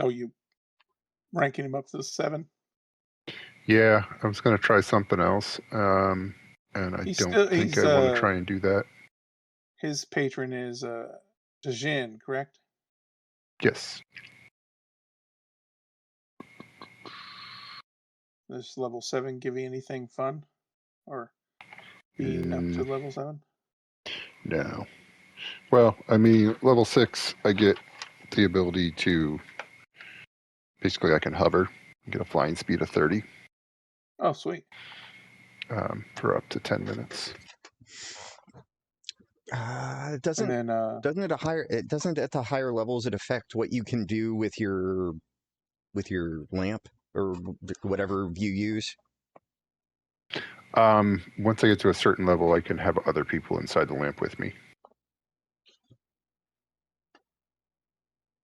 Oh, you ranking him up to 7? Yeah, I was going to try something else, and I don't think I want to try and do that. His patron is Dejin, correct? Yes. Does level 7 give you anything fun? Or being up to level 7? No. Well, I mean, level 6, I get the ability to basically I can hover, get a flying speed of 30. Oh, sweet. For up to 10 minutes. Doesn't And then it doesn't at the higher levels it affect what you can do with your lamp or whatever you use? Once I get to a certain level, I can have other people inside the lamp with me.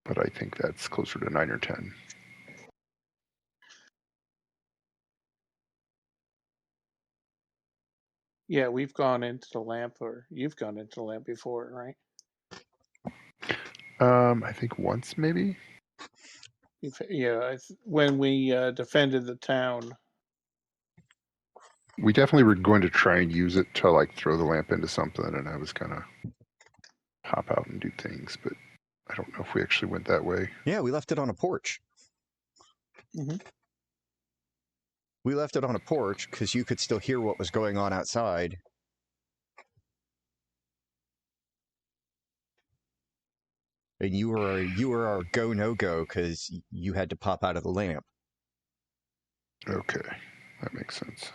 But I think that's closer to 9 or 10. yeah, we've gone into the lamp, or you've gone into the lamp before, right? I think once maybe. Yeah, when we defended the town. We definitely were going to try and use it to like throw the lamp into something, and I was gonna hop out and do things, but I don't know if we actually went that way. Yeah, we left it on a porch. Mm-hmm. We left it on a porch because you could still hear what was going on outside. And you were our go no go because you had to pop out of the lamp. Okay, that makes sense.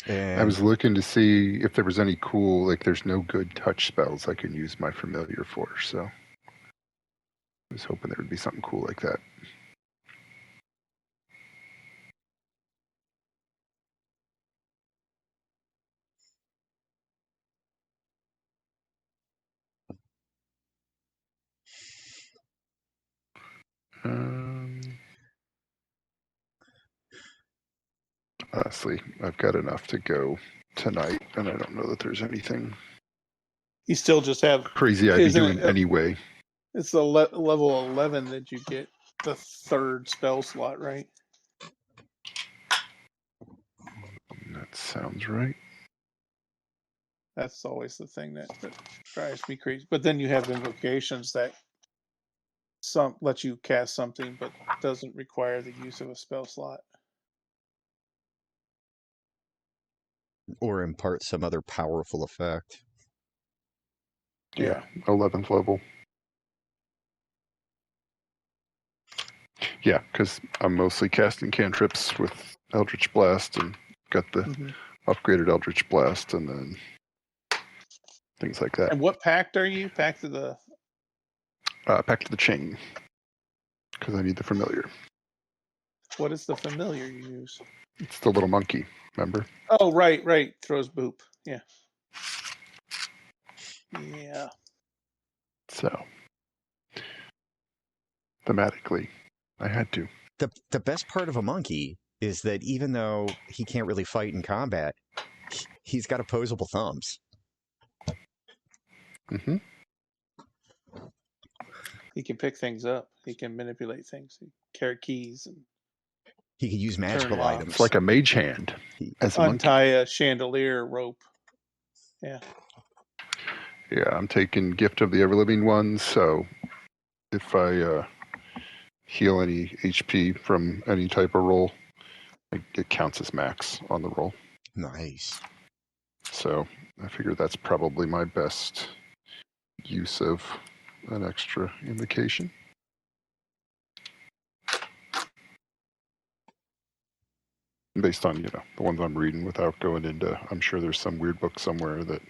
And I was looking to see if there was any cool, like there's no good touch spells I can use my familiar for, so I was hoping there would be something cool like that. Honestly, I've got enough to go tonight, and I don't know that there's anything You still just have. Crazy I'd be Isn't doing it? anyway. It's the level 11 that you get the third spell slot, right? That sounds right. That's always the thing that drives me crazy. But then you have invocations that let you cast something, but doesn't require the use of a spell slot. Or impart some other powerful effect. Yeah, 11th level. Yeah, because I'm mostly casting cantrips with Eldritch Blast and got the upgraded Eldritch Blast and then things like that. And what pact are you? Pact of the. Back to the chain because I need the familiar. What is the familiar you use? It's the little monkey, remember? Oh, right. Throws boop. Yeah. Yeah. So, thematically, I had to. The best part of a monkey is that even though he can't really fight in combat, he's got opposable thumbs. Mm-hmm. He can pick things up. He can manipulate things. He can carry keys and He could use magical locks. items. It's like a mage hand as a untie monkey. a chandelier rope. Yeah. Yeah, I'm taking Gift of the Everliving Ones, so if I heal any HP from any type of roll, it counts as max on the roll. Nice. So I figure that's probably my best use of an extra invocation. Based on, the ones I'm reading without going into, I'm sure there's some weird book somewhere that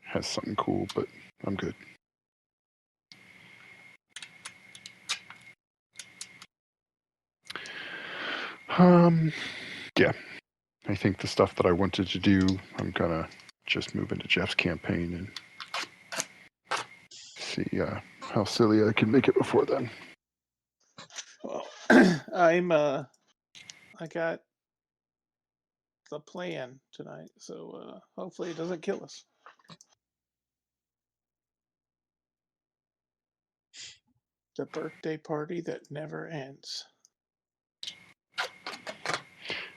has something cool, but I'm good. Yeah. I think the stuff that I wanted to do, I'm gonna just move into Jeff's campaign and see how silly I can make it before then. Well, I got the plan tonight, so hopefully it doesn't kill us. The birthday party that never ends.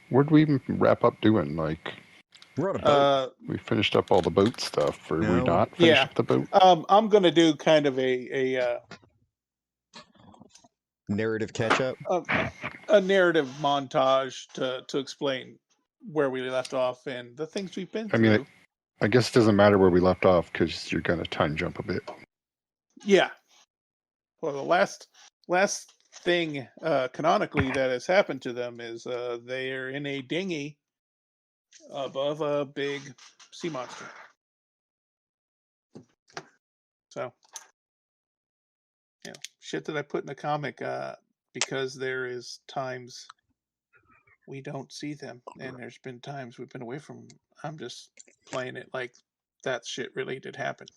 Where'd we even wrap up doing? Like, We're on a boat. we finished up all the boat stuff, or we No. not finished up the boat? I'm gonna do kind of a Narrative catch-up. a narrative montage to explain where we left off and the things we've been through. I mean, I guess it doesn't matter where we left off because you're gonna time jump a bit. Yeah. Well, the last thing canonically that has happened to them is they're in a dinghy above a big sea monster. So, shit that I put in a comic because there is times we don't see them, and there's been times we've been away from them. I'm just playing it like that shit really did happen.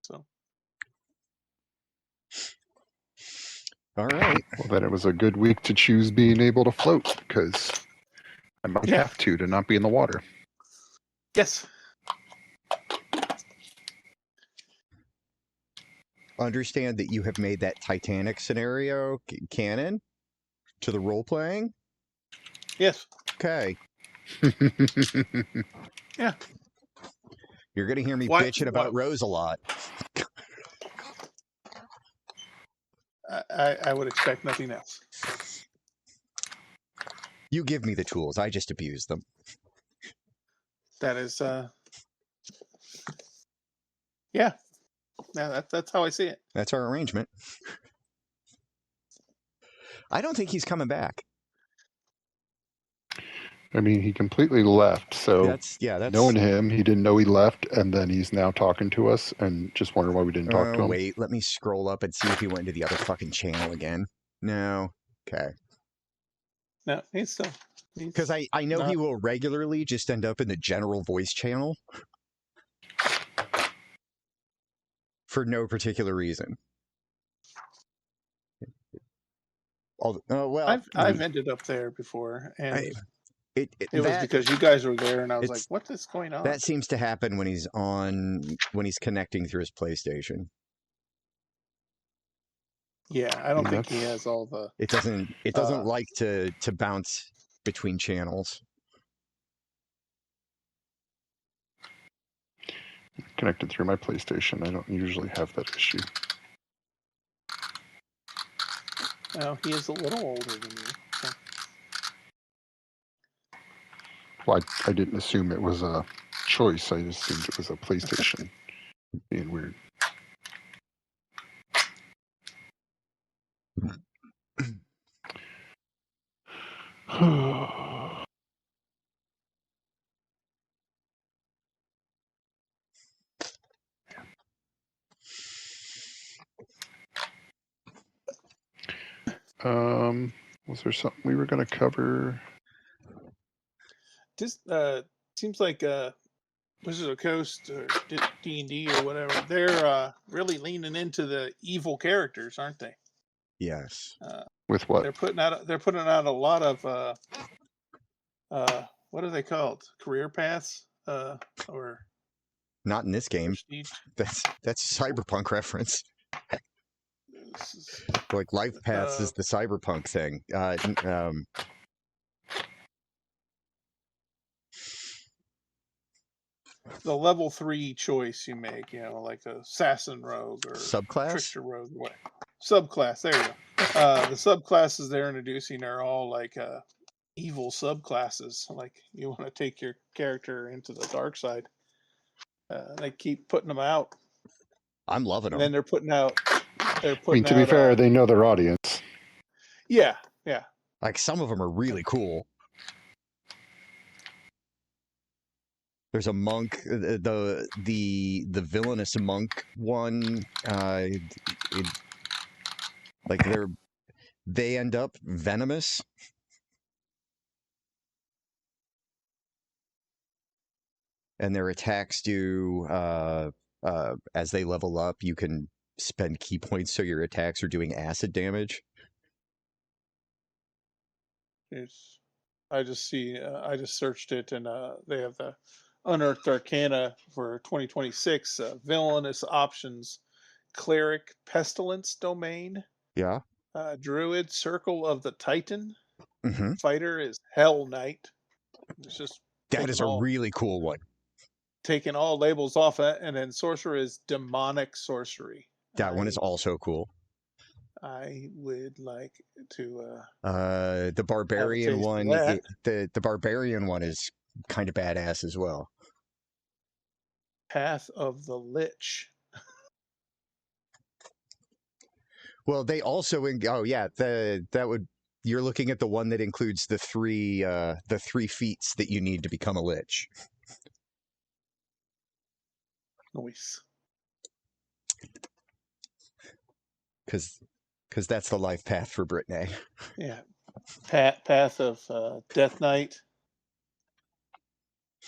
So. All right. Well, then it was a good week to choose being able to float because I might have to not be in the water. Yes. Understand that you have made that Titanic scenario canon to the role-playing? Yes. Okay. Yeah. You're going to hear me bitching about Rose a lot. I would expect nothing else. You give me the tools. I just abuse them. That is, yeah, that's how I see it. That's our arrangement. I don't think he's coming back. I mean, he completely left. So that's knowing him, he didn't know he left, and then he's now talking to us, and just wondering why we didn't talk to him. Wait, let me scroll up and see if he went into the other fucking channel again. No. Okay. No, he's still. Because I know he will regularly just end up in the general voice channel for no particular reason. Well, I've ended up there before, and It was because you guys were there, and I was like, "What is going on?" That seems to happen when he's connecting through his PlayStation. Yeah, I don't think he has all the. It doesn't like to bounce between channels. Connected through my PlayStation. I don't usually have that issue. Well, he is a little older than you. So. Well, I didn't assume it was a choice. I assumed it was a PlayStation. Being weird. Was there something we were going to cover? Just seems like Wizard of the Coast or D&D or whatever, they're really leaning into the evil characters, aren't they? Yes. With what? They're putting out a lot of what are they called? Career paths or not in this game. prestige? That's a cyberpunk reference. Like life paths is the cyberpunk thing. The level 3 choice you make, like a assassin rogue or subclass, trickster rogue, what? Subclass. There you go. The subclasses they're introducing are all like evil subclasses. Like you want to take your character into the dark side. They keep putting them out. I'm loving them. And then they're putting out. I mean, to be fair, they know their audience. Yeah. Like some of them are really cool. There's a monk, the villainous monk one. Like they end up venomous. And their attacks do as they level up, you can spend key points so your attacks are doing acid damage. I just searched it, and they have the Unearthed Arcana for 2026 villainous options: Cleric Pestilence Domain. Yeah. Druid Circle of the Titan. Mm-hmm. Fighter is Hell Knight. It's just that is a really cool one. Taking all labels off it, and then Sorcerer is Demonic Sorcery. That one is also cool. I would like to. The Barbarian one. The Barbarian one is kind of badass as well. Path of the Lich. Well, they also you're looking at the one that includes the three feats that you need to become a lich. Nice. Because that's the life path for Brittany. Yeah. Path of Death Knight.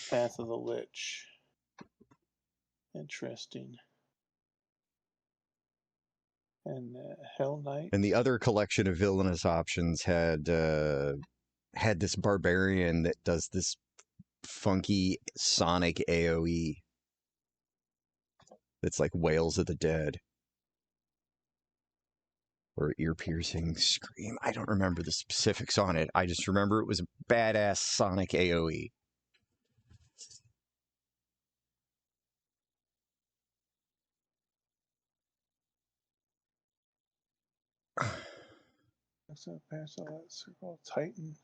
Path of the Lich. Interesting. And Hell Knight. And the other collection of villainous options had this barbarian that does this funky sonic AoE. That's like Wails of the Dead. Or ear-piercing scream. I don't remember the specifics on it. I just remember it was a badass sonic AoE. Circle Titan.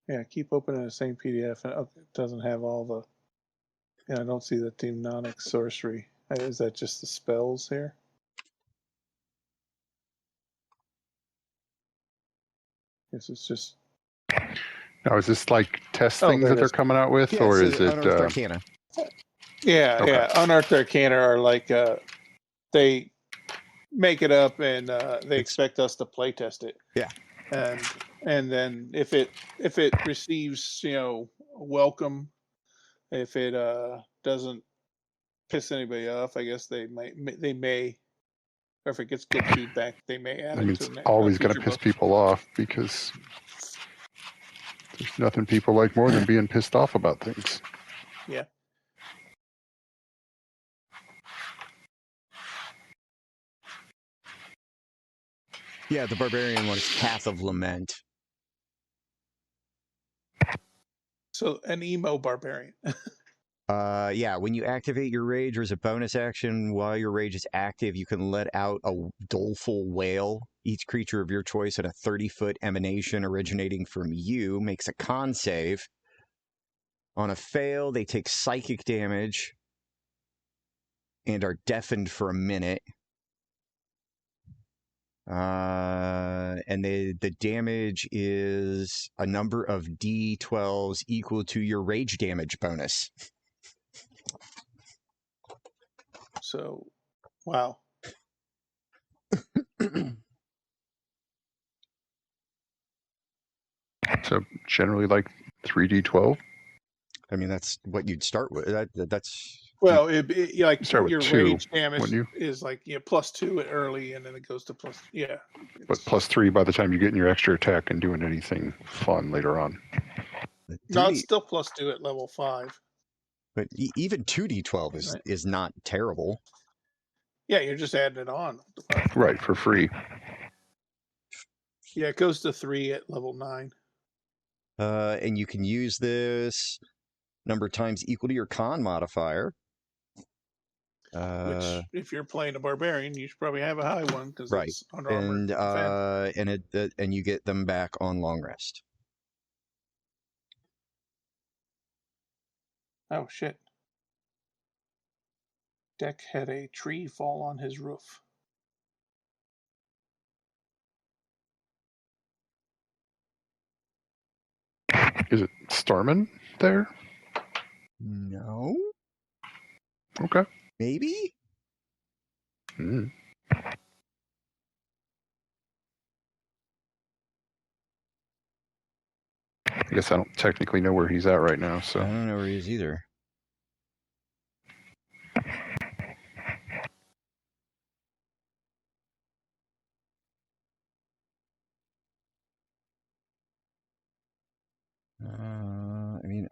Yeah, keep opening the same PDF, and it doesn't have all the. Yeah, I don't see the demonic sorcery. Is that just the spells here? This is just. Now, is this like test things that they're coming out with, or is it Unearthed Arcana? Yeah, okay. Yeah. Unearthed Arcana are like they make it up and they expect us to play test it. Yeah. And then if it receives, welcome, if it doesn't piss anybody off, I guess they may or if it gets good feedback, they may add I mean, it it's to always going to future piss books. people off because there's nothing people like more than being pissed off about things. Yeah. Yeah, the barbarian one is Path of Lament. So an emo barbarian. Yeah, when you activate your rage, there's a bonus action. While your rage is active, you can let out a doleful wail. Each creature of your choice at a 30-foot emanation originating from you makes a con save. On a fail, they take psychic damage and are deafened for a minute. And the damage is a number of D12s equal to your rage damage bonus. So, wow. So generally, like 3d12. I mean, that's what you'd start with. That's Well, like Start with your 2, rage damage wouldn't you? is like +2 at early, and then it goes to plus. Yeah. But +3 by the time you get in your extra attack and doing anything fun later on. No, it's still +2 at level 5. But even 2d12 Right. is not terrible. Yeah, you're just adding it on. Right, for free. Yeah, it goes to 3 at level 9. And you can use this number of times equal to your con modifier. Which, if you're playing a barbarian, you should probably have a high one because right. it's under armor defense. And you get them back on long rest. Oh shit! Deck had a tree fall on his roof. Is it storming there? No. Okay. Maybe. Mm. I guess I don't technically know where he's at right now, so. I don't know where he is either. I mean,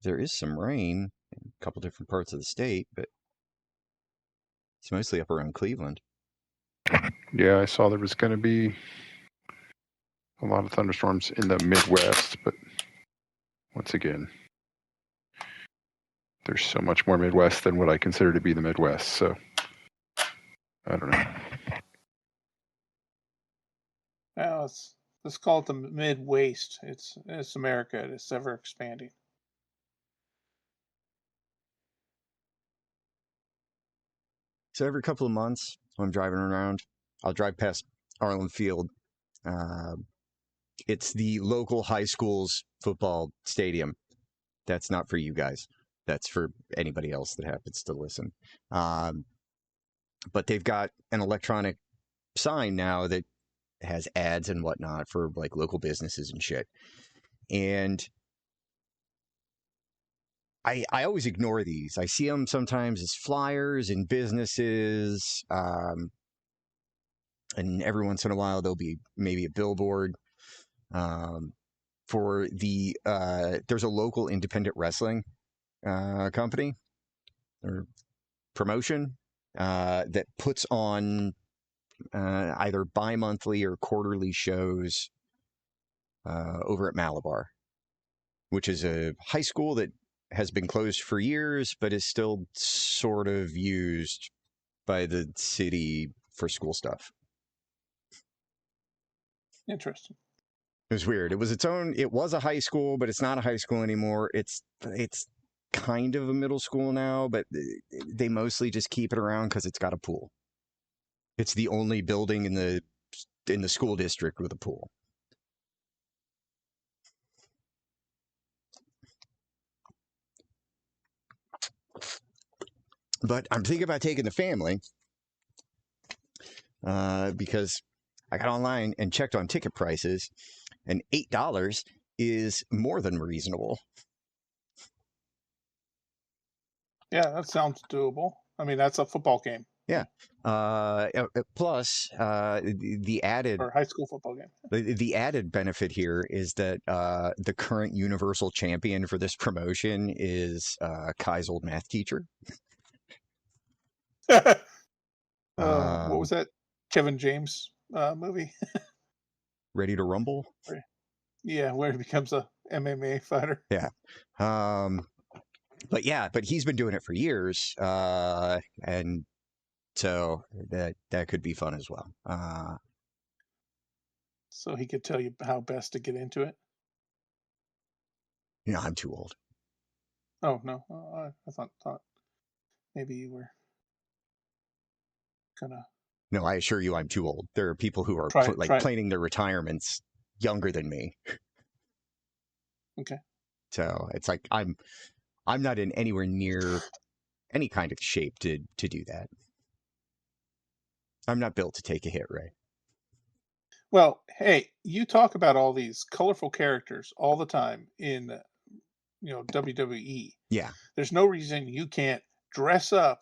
there is some rain in a couple different parts of the state, but it's mostly up around Cleveland. Yeah, I saw there was going to be a lot of thunderstorms in the Midwest, but once again, there's so much more Midwest than what I consider to be the Midwest, so I don't know. Well, let's call it the Midwest. It's America. It's ever expanding. So every couple of months, when I'm driving around, I'll drive past Arlen Field. It's the local high school's football stadium. That's not for you guys. That's for anybody else that happens to listen. But they've got an electronic sign now that has ads and whatnot for like local businesses and shit. And I always ignore these. I see them sometimes as flyers in businesses. And every once in a while, there'll be maybe a billboard for there's a local independent wrestling company or promotion that puts on either bi-monthly or quarterly shows over at Malabar, which is a high school that has been closed for years, but is still sort of used by the city for school stuff. Interesting. It was weird. It was a high school, but it's not a high school anymore. It's kind of a middle school now, but they mostly just keep it around because it's got a pool. It's the only building in the school district with a pool. But I'm thinking about taking the family because I got online and checked on ticket prices, and $8 is more than reasonable. Yeah, that sounds doable. I mean, that's a football game. Yeah. Plus, the added or high school football game. the added benefit here is that the current universal champion for this promotion is Kai's old math teacher. What was that Kevin James movie? Ready to Rumble? Yeah, where he becomes a MMA fighter. Yeah. But he's been doing it for years, and so that could be fun as well. So he could tell you how best to get into it. I'm too old. Oh no, I thought maybe you were gonna No, I assure you, I'm too old. There are people who are try. planning their retirements younger than me. Okay. So it's like I'm not in anywhere near any kind of shape to do that. I'm not built to take a hit, Ray. Well, hey, you talk about all these colorful characters all the time in WWE. Yeah. There's no reason you can't dress up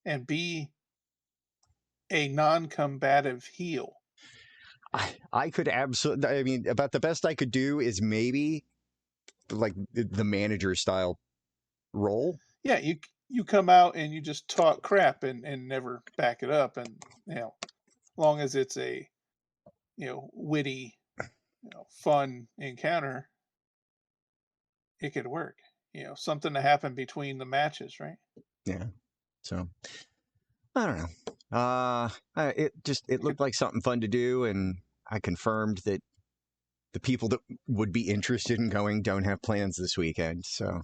and be a non-combative heel. I could absolutely. I mean, about the best I could do is maybe like the manager style role. Yeah, you come out and you just talk crap and never back it up, and long as it's a witty, fun encounter, it could work. Something to happen between the matches, right? Yeah. So I don't know. It looked like something fun to do, and I confirmed that the people that would be interested in going don't have plans this weekend. So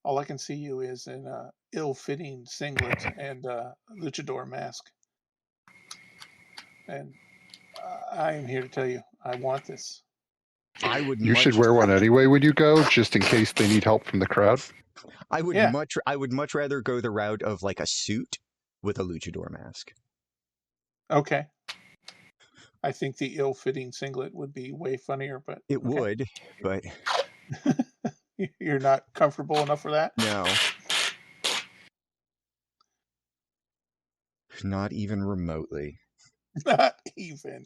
All I can see you is in a ill-fitting singlet and a luchador mask, and I am here to tell you, I want this. I would. You should wear one anyway when you go, just in case they need help from the crowd. I would Yeah. much rather go the route of like a suit with a luchador mask. Okay. I think the ill-fitting singlet would be way funnier, but It would, but you're not comfortable enough for that? no. Not even remotely. Not even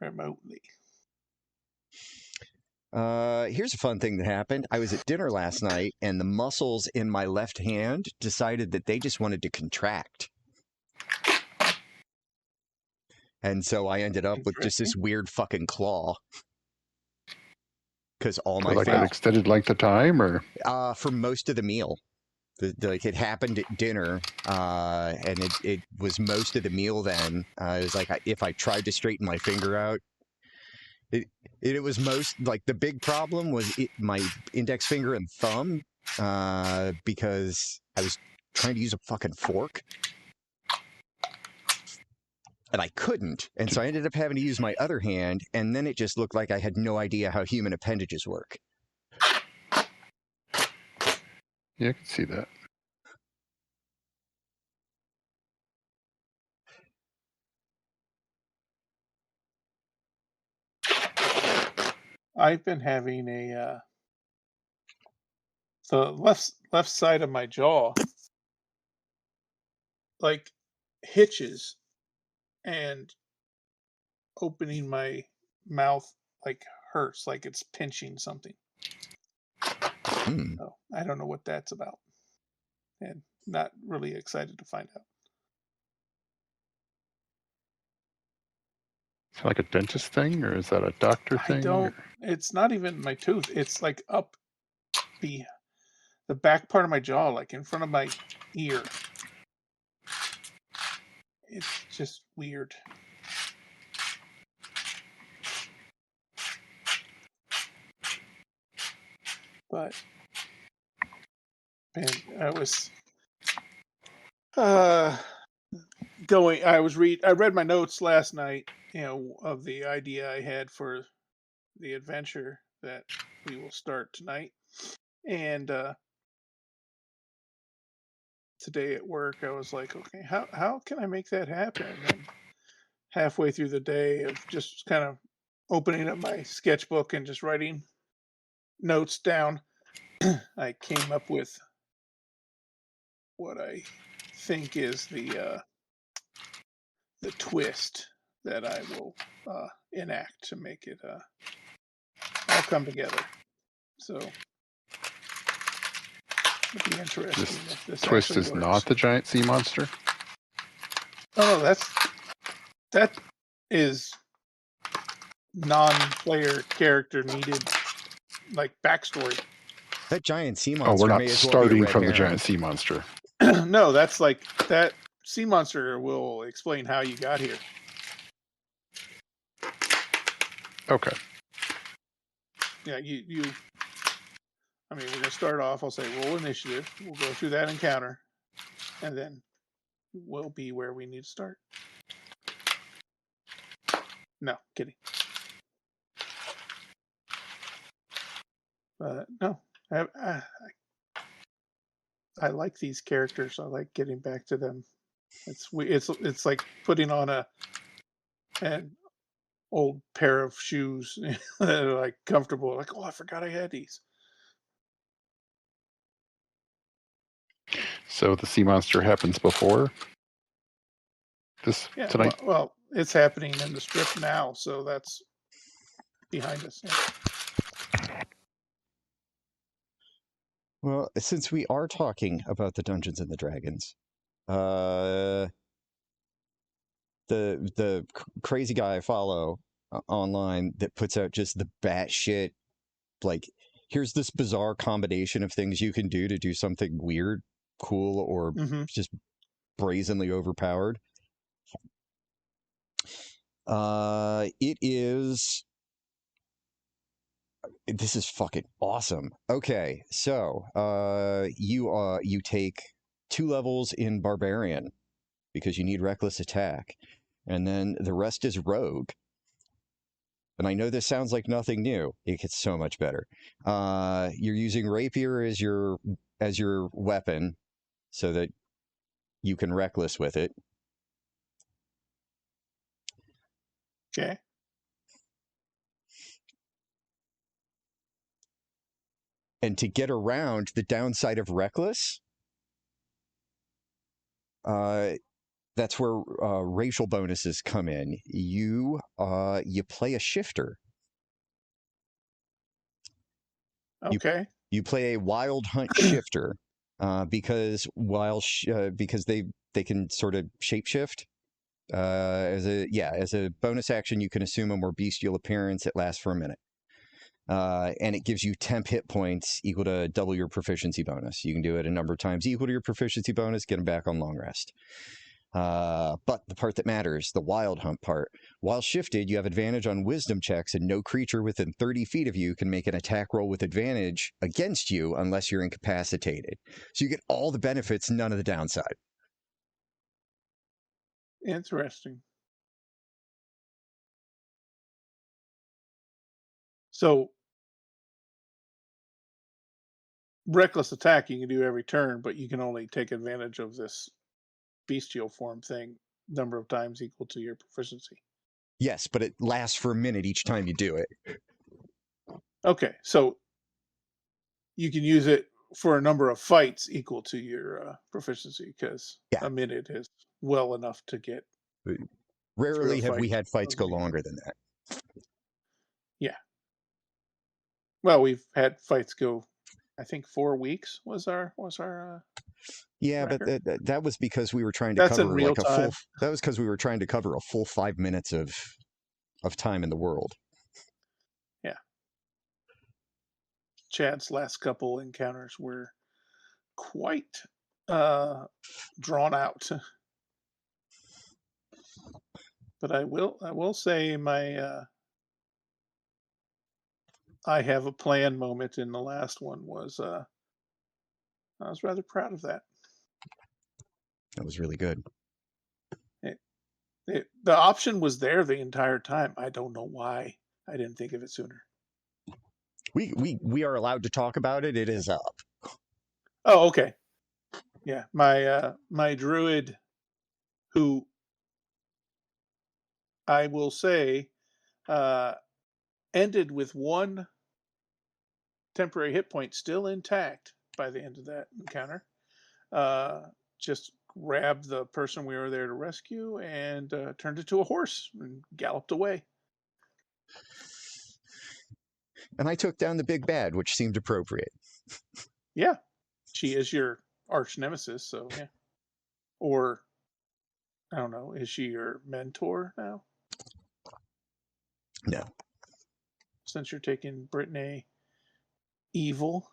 remotely. Here's a fun thing that happened. I was at dinner last night, and the muscles in my left hand decided that they just wanted to contract. And so I ended up with just this weird fucking claw. Because all my like an extended length of time, or for most of the meal. Like it happened at dinner, and it was most of the meal. Then it was like if I tried to straighten my finger out, it was most like the big problem was my index finger and thumb, because I was trying to use a fucking fork. And I couldn't. And so I ended up having to use my other hand. And then it just looked like I had no idea how human appendages work. yeah, I can see that. I've been having the left side of my jaw like hitches, and opening my mouth like hurts, like it's pinching something. Hmm. So I don't know what that's about, and not really excited to find out. Is it like a dentist thing, or is that a doctor I thing? don't. It's not even my tooth. It's like up the back part of my jaw, like in front of my ear. It's just weird. But man, I was going. I read my notes last night, of the idea I had for the adventure that we will start tonight. And today at work, I was like, okay, how can I make that happen? And halfway through the day of just kind of opening up my sketchbook and just writing notes down, I came up with what I think is the twist that I will enact to make it all come together. So it'll be interesting This if this twist actually is works. not the giant sea monster. Oh no, that is non-player character needed like backstory. That giant sea Oh, monster we're not may as well be a starting red from the herring. giant sea monster. No, that's like that sea monster will explain how you got here. Okay. Yeah, you I mean, we're gonna start off. I'll say roll initiative. We'll go through that encounter, and then we'll be where we need to start. No, kidding. No, I like these characters. I like getting back to them. It's like putting on an old pair of shoes that are like comfortable. Like, oh, I forgot I had these. So the sea monster happens before this Yeah, tonight. well, it's happening in the strip now, so that's behind us. Yeah. Well, since we are talking about the Dungeons and the Dragons, the crazy guy I follow online that puts out just the batshit, like, here's this bizarre combination of things you can do to do something weird, cool, or Mm-hmm. just brazenly overpowered. It is. This is fucking awesome. Okay, so you take 2 levels in Barbarian because you need Reckless Attack, and then the rest is Rogue. And I know this sounds like nothing new. It gets so much better. You're using Rapier as your weapon, so that you can Reckless with it. Okay. And to get around the downside of Reckless, that's where racial bonuses come in. You play a shifter. Okay. You play a wild hunt shifter because because they can sort of shapeshift. As a bonus action, you can assume a more bestial appearance. It lasts for a minute. And it gives you temp hit points equal to double your proficiency bonus. You can do it a number of times equal to your proficiency bonus, get them back on long rest. But the part that matters, the wild hunt part. While shifted, you have advantage on wisdom checks, and no creature within 30 feet of you can make an attack roll with advantage against you unless you're incapacitated. So you get all the benefits, none of the downside. Interesting. So reckless attack you can do every turn, but you can only take advantage of this bestial form thing number of times equal to your proficiency. Yes, but it lasts for a minute each time you do it. Okay, so you can use it for a number of fights equal to your proficiency because Yeah. a minute is well enough to get through a Rarely have we fight had fights of the go beginning. longer than that. Yeah. Well, we've had fights go. I think 4 weeks was our Yeah, record. but that was because we were trying to That's in cover real like a full. time. That was because we were trying to cover a full 5 minutes of time in the world. Yeah. Chad's last couple encounters were quite drawn out. But I will say my I have a plan moment in the last one was I was rather proud of that. That was really good. The option was there the entire time. I don't know why I didn't think of it sooner. We are allowed to talk about it. It is up. Oh, okay. Yeah, my druid, who I will say uh, ended with 1 temporary hit point still intact by the end of that encounter. just grabbed the person we were there to rescue and turned it to a horse and galloped away. And I took down the big bad, which seemed appropriate. Yeah, she is your arch nemesis, so yeah. Or I don't know, is she your mentor now? No. Since you're taking Brittany evil.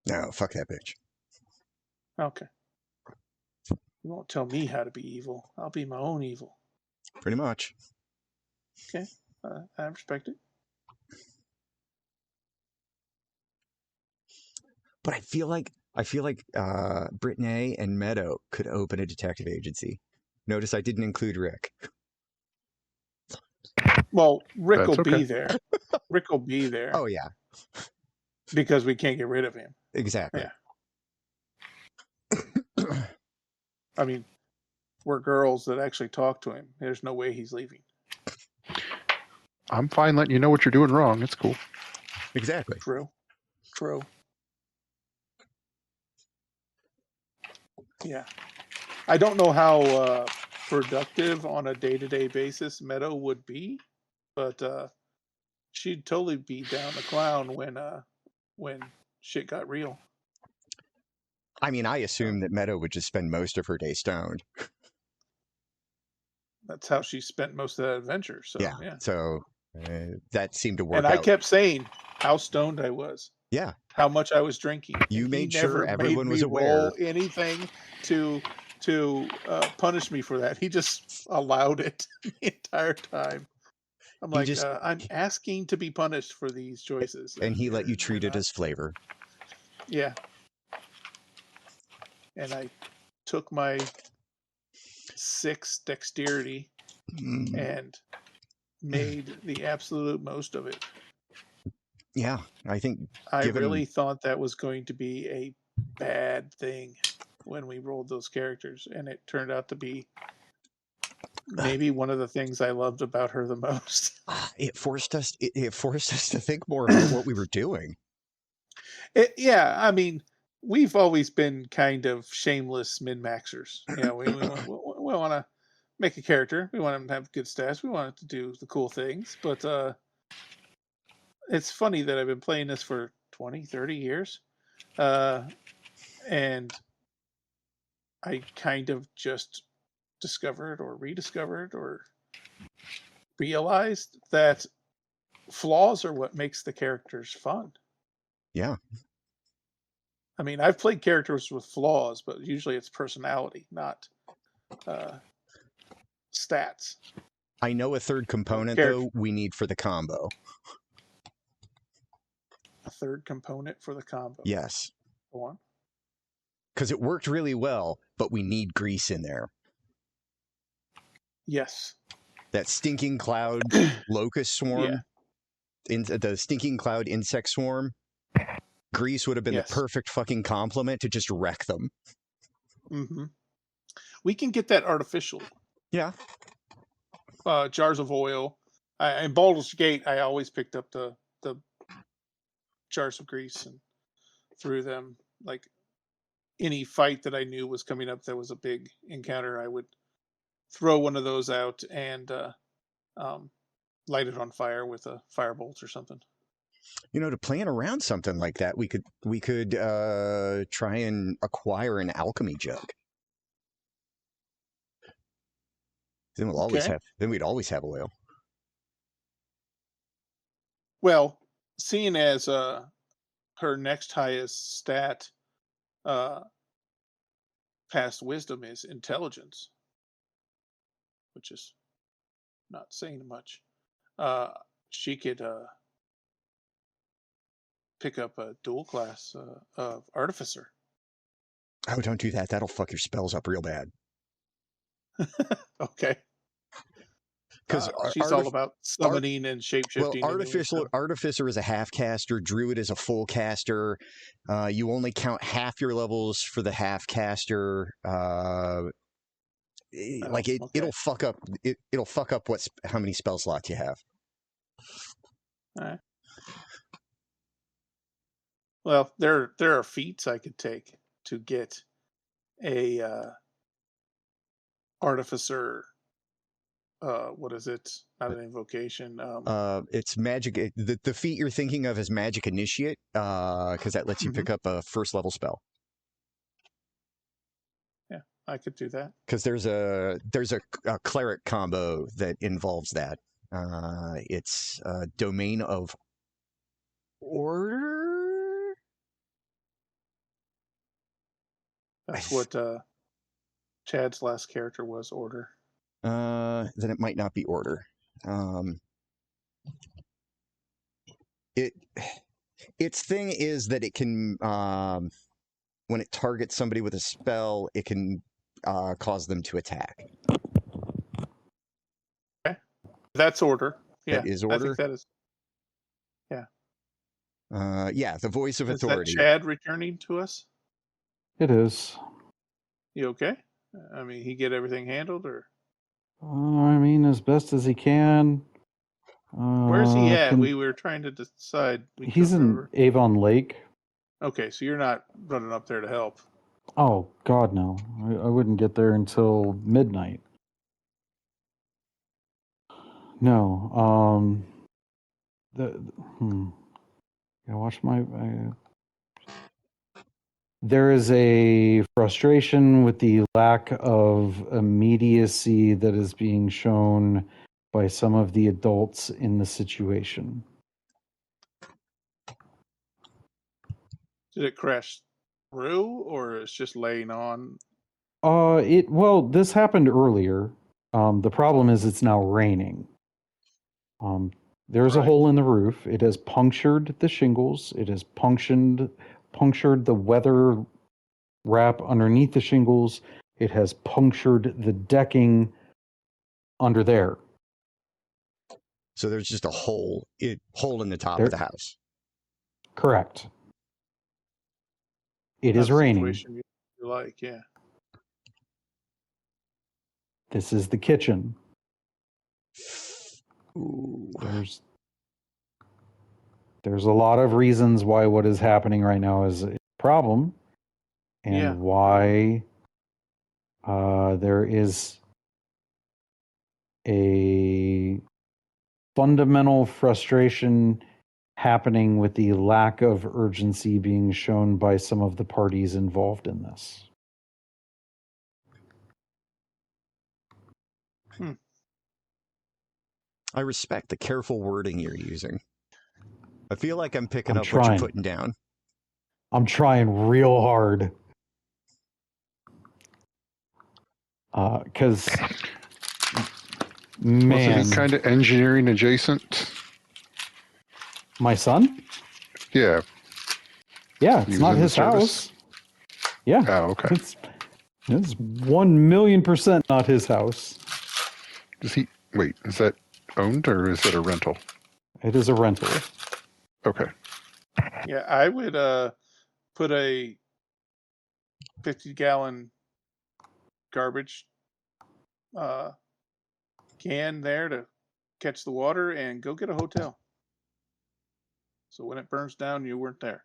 No, fuck that bitch. Okay. You won't tell me how to be evil. I'll be my own evil. Pretty much. Okay. I respect it. But I feel like Brittany and Meadow could open a detective agency. Notice I didn't include Rick. Well, Rick That's will be okay. there. Rick will be there Oh yeah, because we can't get rid of him. exactly. Yeah. I mean, we're girls that actually talk to him. There's no way he's leaving. I'm fine letting you know what you're doing wrong. It's cool. Exactly. True. Yeah. I don't know how productive on a day-to-day basis Meadow would be, but she'd totally be down the clown when shit got real. I mean, I assumed that Meadow would just spend most of her day stoned. That's how she spent most of that adventure. So yeah. So that seemed to work And out. I kept saying how stoned I was. Yeah. How much I was drinking. You And made he sure never everyone made was me aware. roll anything to punish me for that. He just allowed it the entire time. I'm He like, just- I'm asking to be punished for these choices. And he let you you're treat it not. as flavor. Yeah. And I took my 6 dexterity and made the absolute most of it. Yeah, I think I given- really thought that was going to be a bad thing when we rolled those characters, and it turned out to be maybe one of the things I loved about her the most. it forced us to think more about what we were doing. Yeah, I mean, we've always been kind of shameless min-maxers. You know, we want to make a character. We want them to have good stats. We want it to do the cool things. But it's funny that I've been playing this for 20, 30 years. And I kind of just discovered or rediscovered or realized that flaws are what makes the characters fun. Yeah. I mean, I've played characters with flaws, but usually it's personality, not stats. I know a third component, though, we need for the combo. A third component for the combo? Yes. Go on. Because it worked really well, but we need grease in there. Yes. That stinking cloud locust swarm, the stinking cloud insect swarm, grease would have been the perfect fucking complement to just wreck them. Mm-hmm. We can get that artificially. Yeah. Jars of oil. In Baldur's Gate, I always picked up the jars of grease and threw them. Like any fight that I knew was coming up that was a big encounter, I would throw one of those out and light it on fire with a firebolt or something. You know, to plan around something like that, we could try and acquire an alchemy jug. Then we'll always have. Then we'd always have oil. Well, seeing as her next highest stat past wisdom is intelligence, which is not saying much, she could pick up a dual class of artificer. Oh, don't do that. That'll fuck your spells up real bad. Okay. Because she's all about summoning and shapeshifting. Well, artificer is a half caster. Druid is a full caster. You only count half your levels for the half caster. It'll fuck up. It'll fuck up how many spell slots you have. All right. Well, there are feats I could take to get a artificer. What is it? Not an invocation. It's magic. The feat you're thinking of is magic initiate, because that lets you Mhm. pick up a first level spell. Yeah, I could do that. Because there's a cleric combo that involves that. It's domain of order. That's what Chad's last character was. Order. Then it might not be order. It its thing is that it can when it targets somebody with a spell, it can cause them to attack. Okay, that's order. Yeah, That is I think order. that is. Yeah. Yeah, the voice of Is that authority. Chad returning to us? It is. You okay? I mean, he get everything handled, or I mean, as best as he can. where's he at? We were trying to decide. We He's couldn't in remember. Avon Lake. Okay, so you're not running up there to help. Oh God, no! I wouldn't get there until midnight. No. I watch my. There is a frustration with the lack of immediacy that is being shown by some of the adults in the situation. Did it crash through, or it's just laying on? This happened earlier. The problem is it's now raining. There's a Right. hole in the roof. It has punctured the shingles. It has punctured the weather wrap underneath the shingles. It has punctured the decking under there. So there's just a hole in the top There, of the house. correct. It Not is a raining. situation you like, yeah. This is the kitchen. Ooh. There's a lot of reasons why what is happening right now is a problem, and Yeah. why there is a fundamental frustration happening with the lack of urgency being shown by some of the parties involved in this. I respect the careful wording you're using. I feel like I'm picking I'm up what you're trying. putting down. I'm trying real hard. Because, Wasn't man, he kind of engineering adjacent? my son? Yeah. Yeah, He it's was not in the his service? house. Yeah, Oh, okay. it's 1,000,000% not his house. Is that owned or is it a rental? It is a rental. Okay. Yeah, I would put a 50-gallon garbage can there to catch the water and go get a hotel. So when it burns down, you weren't there.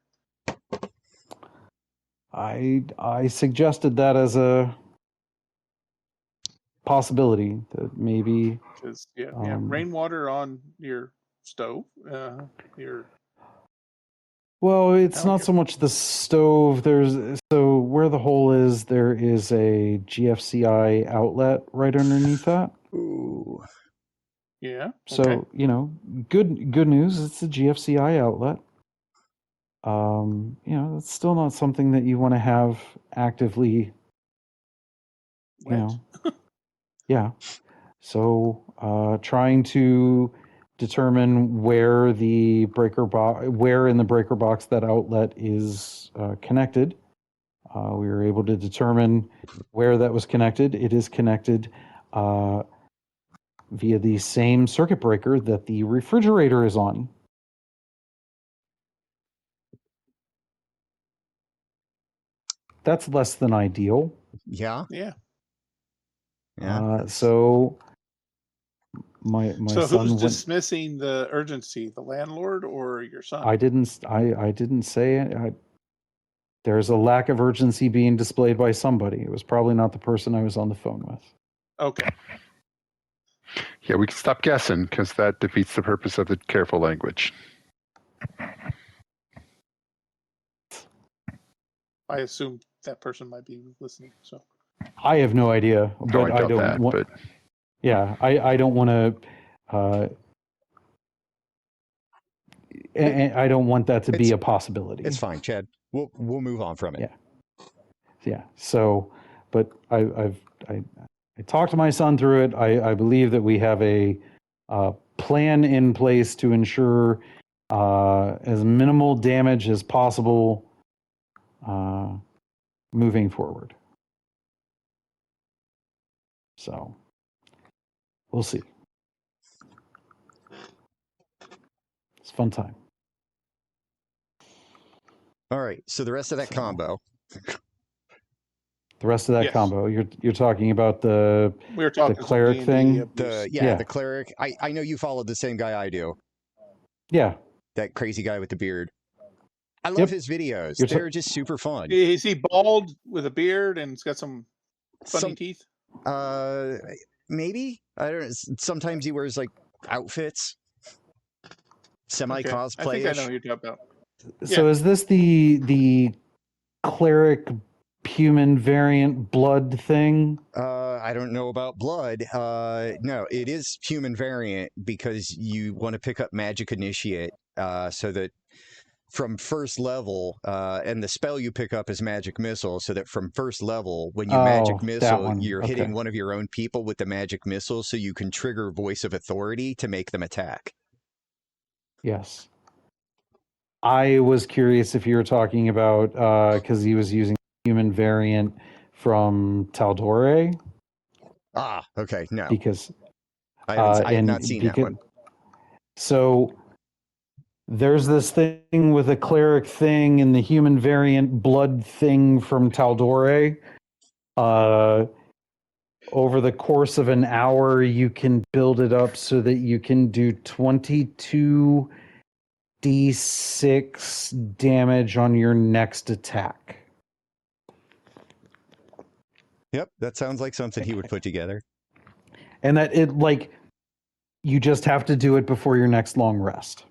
I suggested that as a possibility that maybe. Because rainwater on your stove, your Well, it's hell, not your so much the stove. So where the hole is, there is a GFCI outlet right underneath that. Ooh. yeah. So Okay. good news. It's a GFCI outlet. It's still not something that you want to have actively. Wet. Yeah. So trying to determine where in the breaker box that outlet is connected. We were able to determine where that was connected. It is connected via the same circuit breaker that the refrigerator is on. That's less than ideal. Yeah. Yeah. So my So son who's went. dismissing the urgency, the landlord or your son? I didn't say it. There's a lack of urgency being displayed by somebody. It was probably not the person I was on the phone with. Okay. Yeah, we can stop guessing because that defeats the purpose of the careful language. I assume that person might be listening. So I have no idea, Oh, but I I doubt don't that, want. but Yeah, I don't want to. And I don't want that to be a possibility. It's fine, Chad. We'll move on from it. Yeah. So, but I talked to my son through it. I believe that we have a plan in place to ensure as minimal damage as possible moving forward. So, we'll see. It's a fun time. All right. So the rest of that combo. The rest of that Yes. combo, you're talking about the we were talking cleric some D&D thing? abuse. The cleric. I know you followed the same guy I do. Yeah. That crazy guy with the beard. I love Yep. his videos. You're They're just super fun. Is he bald with a beard and he's got some funny teeth? Maybe. I don't know. Sometimes he wears like outfits. Semi Okay. cosplay. I think I know who you're talking about. So Yeah. is this the cleric human variant blood thing? I don't know about blood. No, it is human variant because you want to pick up magic initiate so that from first level, and the spell you pick up is magic missile, so that from first level, when you magic that missile, one. you're Okay. hitting one of your own people with the magic missile, so you can trigger voice of authority to make them attack. Yes. I was curious if you were talking about because he was using human variant from Taldore. Ah, okay, no, Because I have not seen that one. So there's this thing with a cleric thing and the human variant blood thing from Taldore. Over the course of an hour, you can build it up so that you can do 22d6 damage on your next attack. Yep, that sounds like something he would put together. And that it like you just have to do it before your next long rest.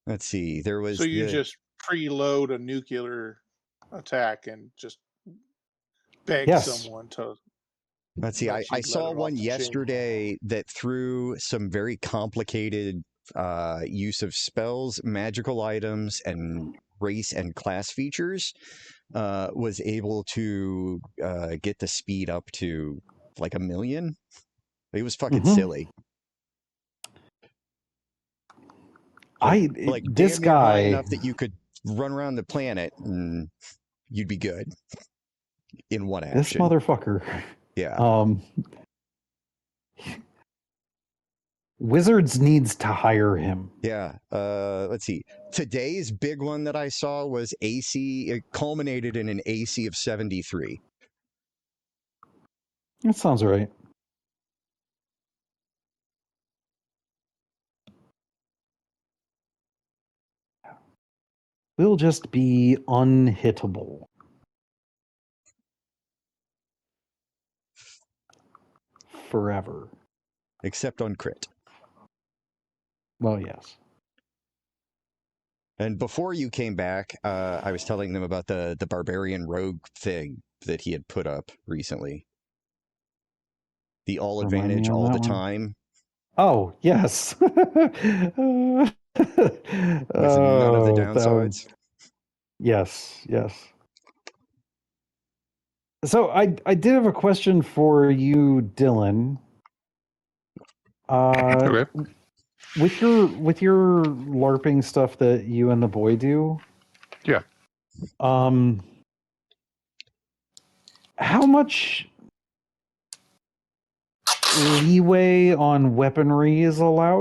Let's see. There was So you just preload a nuclear attack and just beg someone to. Let's see. I saw one yesterday that threw some very complicated use of spells, magical items, and race and class features. Was able to get the speed up to like 1 million. It was fucking silly. Like this damn near high guy enough that you could run around the planet and you'd be good in one action. This motherfucker. Yeah. Wizards needs to hire him. Yeah. Let's see. Today's big one that I saw was AC. It culminated in an AC of 73. That sounds right. We'll just be unhittable. Forever. Except on crit. Well, yes. And before you came back, I was telling them about the barbarian rogue thing that he had put up recently. The all advantage all the time. Oh, yes. With none of the downsides. Yes. So I did have a question for you, Dylan. Okay. With your LARPing stuff that you and the boy do. Yeah. How much leeway on weaponry is allowed?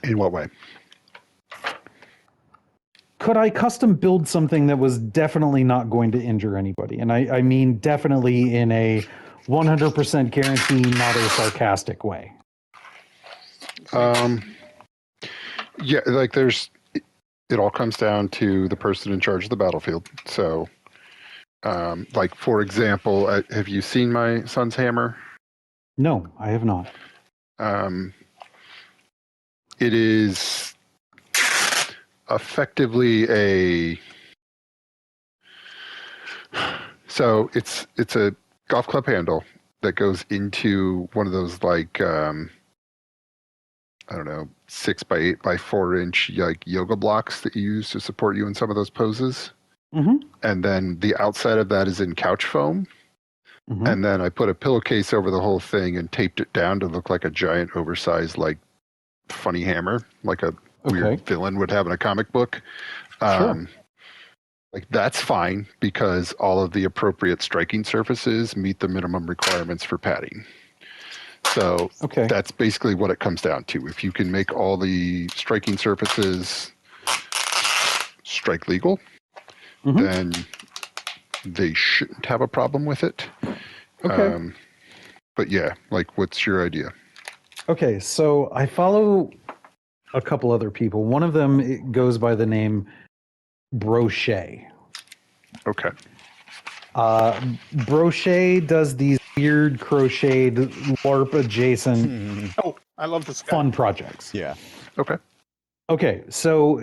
In what way? Could I custom build something that was definitely not going to injure anybody? And I mean definitely in a 100% guarantee, not a sarcastic way. Yeah, like there's it all comes down to the person in charge of the battlefield. So, like for example, have you seen my son's hammer? No, I have not. It is effectively so it's a golf club handle that goes into one of those like I don't know, 6 by 8 by 4 inch like yoga blocks that you use to support you in some of those poses. Mm-hmm. And then the outside of that is in couch foam. Mm-hmm. And then I put a pillowcase over the whole thing and taped it down to look like a giant oversized like funny hammer, like a weird villain would have in a comic book. Sure. Like that's fine because all of the appropriate striking surfaces meet the minimum requirements for padding. So that's basically what it comes down to. If you can make all the striking surfaces strike legal, then they shouldn't have a problem with it. Okay. But yeah, like what's your idea? Okay, so I follow a couple other people. One of them it goes by the name Brochet. Okay. Brochet does these weird crocheted LARP adjacent Oh, I love this guy. fun projects. Yeah. Okay. Okay, so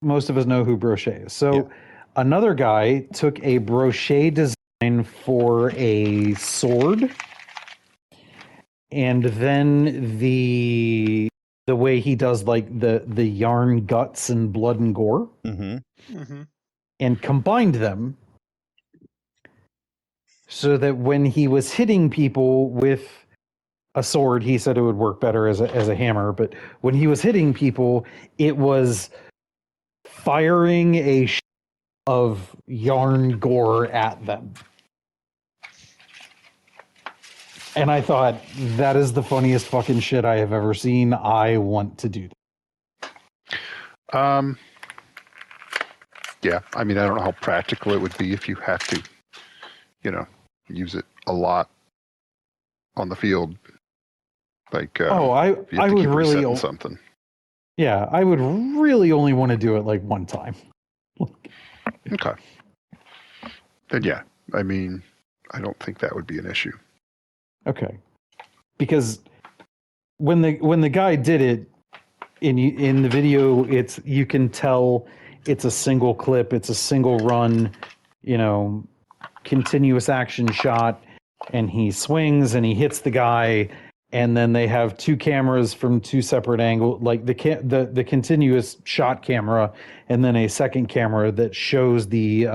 most of us know who Brochet is. So another guy took a Brochet design for a sword, and then the way he does like the yarn guts and blood and gore, and combined them so that when he was hitting people with a sword, he said it would work better as a hammer. But when he was hitting people, it was firing a of yarn gore at them. And I thought, that is the funniest fucking shit I have ever seen. I want to do that. Yeah, I mean, I don't know how practical it would be if you have to, use it a lot on the field. Like, I would really something. Yeah, I would really only want to do it like one time. Okay. Then yeah, I mean, I don't think that would be an issue. Okay, because when the guy did it in the video, you can tell it's a single clip, it's a single run, continuous action shot, and he swings and he hits the guy, and then they have two cameras from two separate angles, like the continuous shot camera, and then a second camera that shows the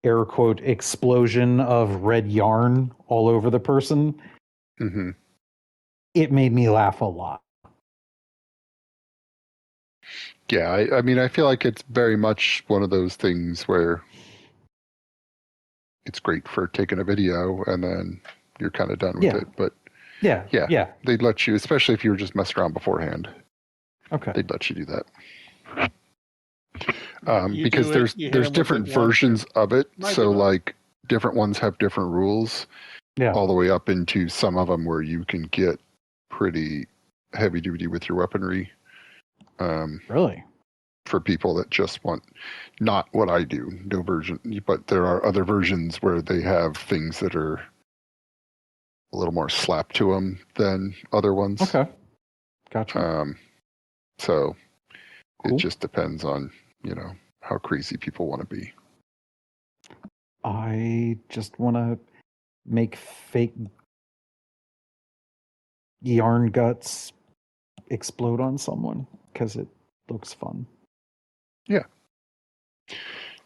air quote explosion of red yarn all over the person. Mm-hmm. It made me laugh a lot. Yeah, I mean, I feel like it's very much one of those things where it's great for taking a video and then you're kind of done with it. But yeah, they'd let you, especially if you were just messing around beforehand. Okay, they'd let you do that. Because there's different versions of it. So like different ones have different rules. Yeah. All the way up into some of them where you can get pretty heavy duty with your weaponry. Really? For people that just want not what I do, no version, but there are other versions where they have things that are a little more slapped to them than other ones. Okay. Gotcha. So cool. It just depends on, how crazy people want to be. I just want to make fake yarn guts explode on someone because it looks fun. Yeah.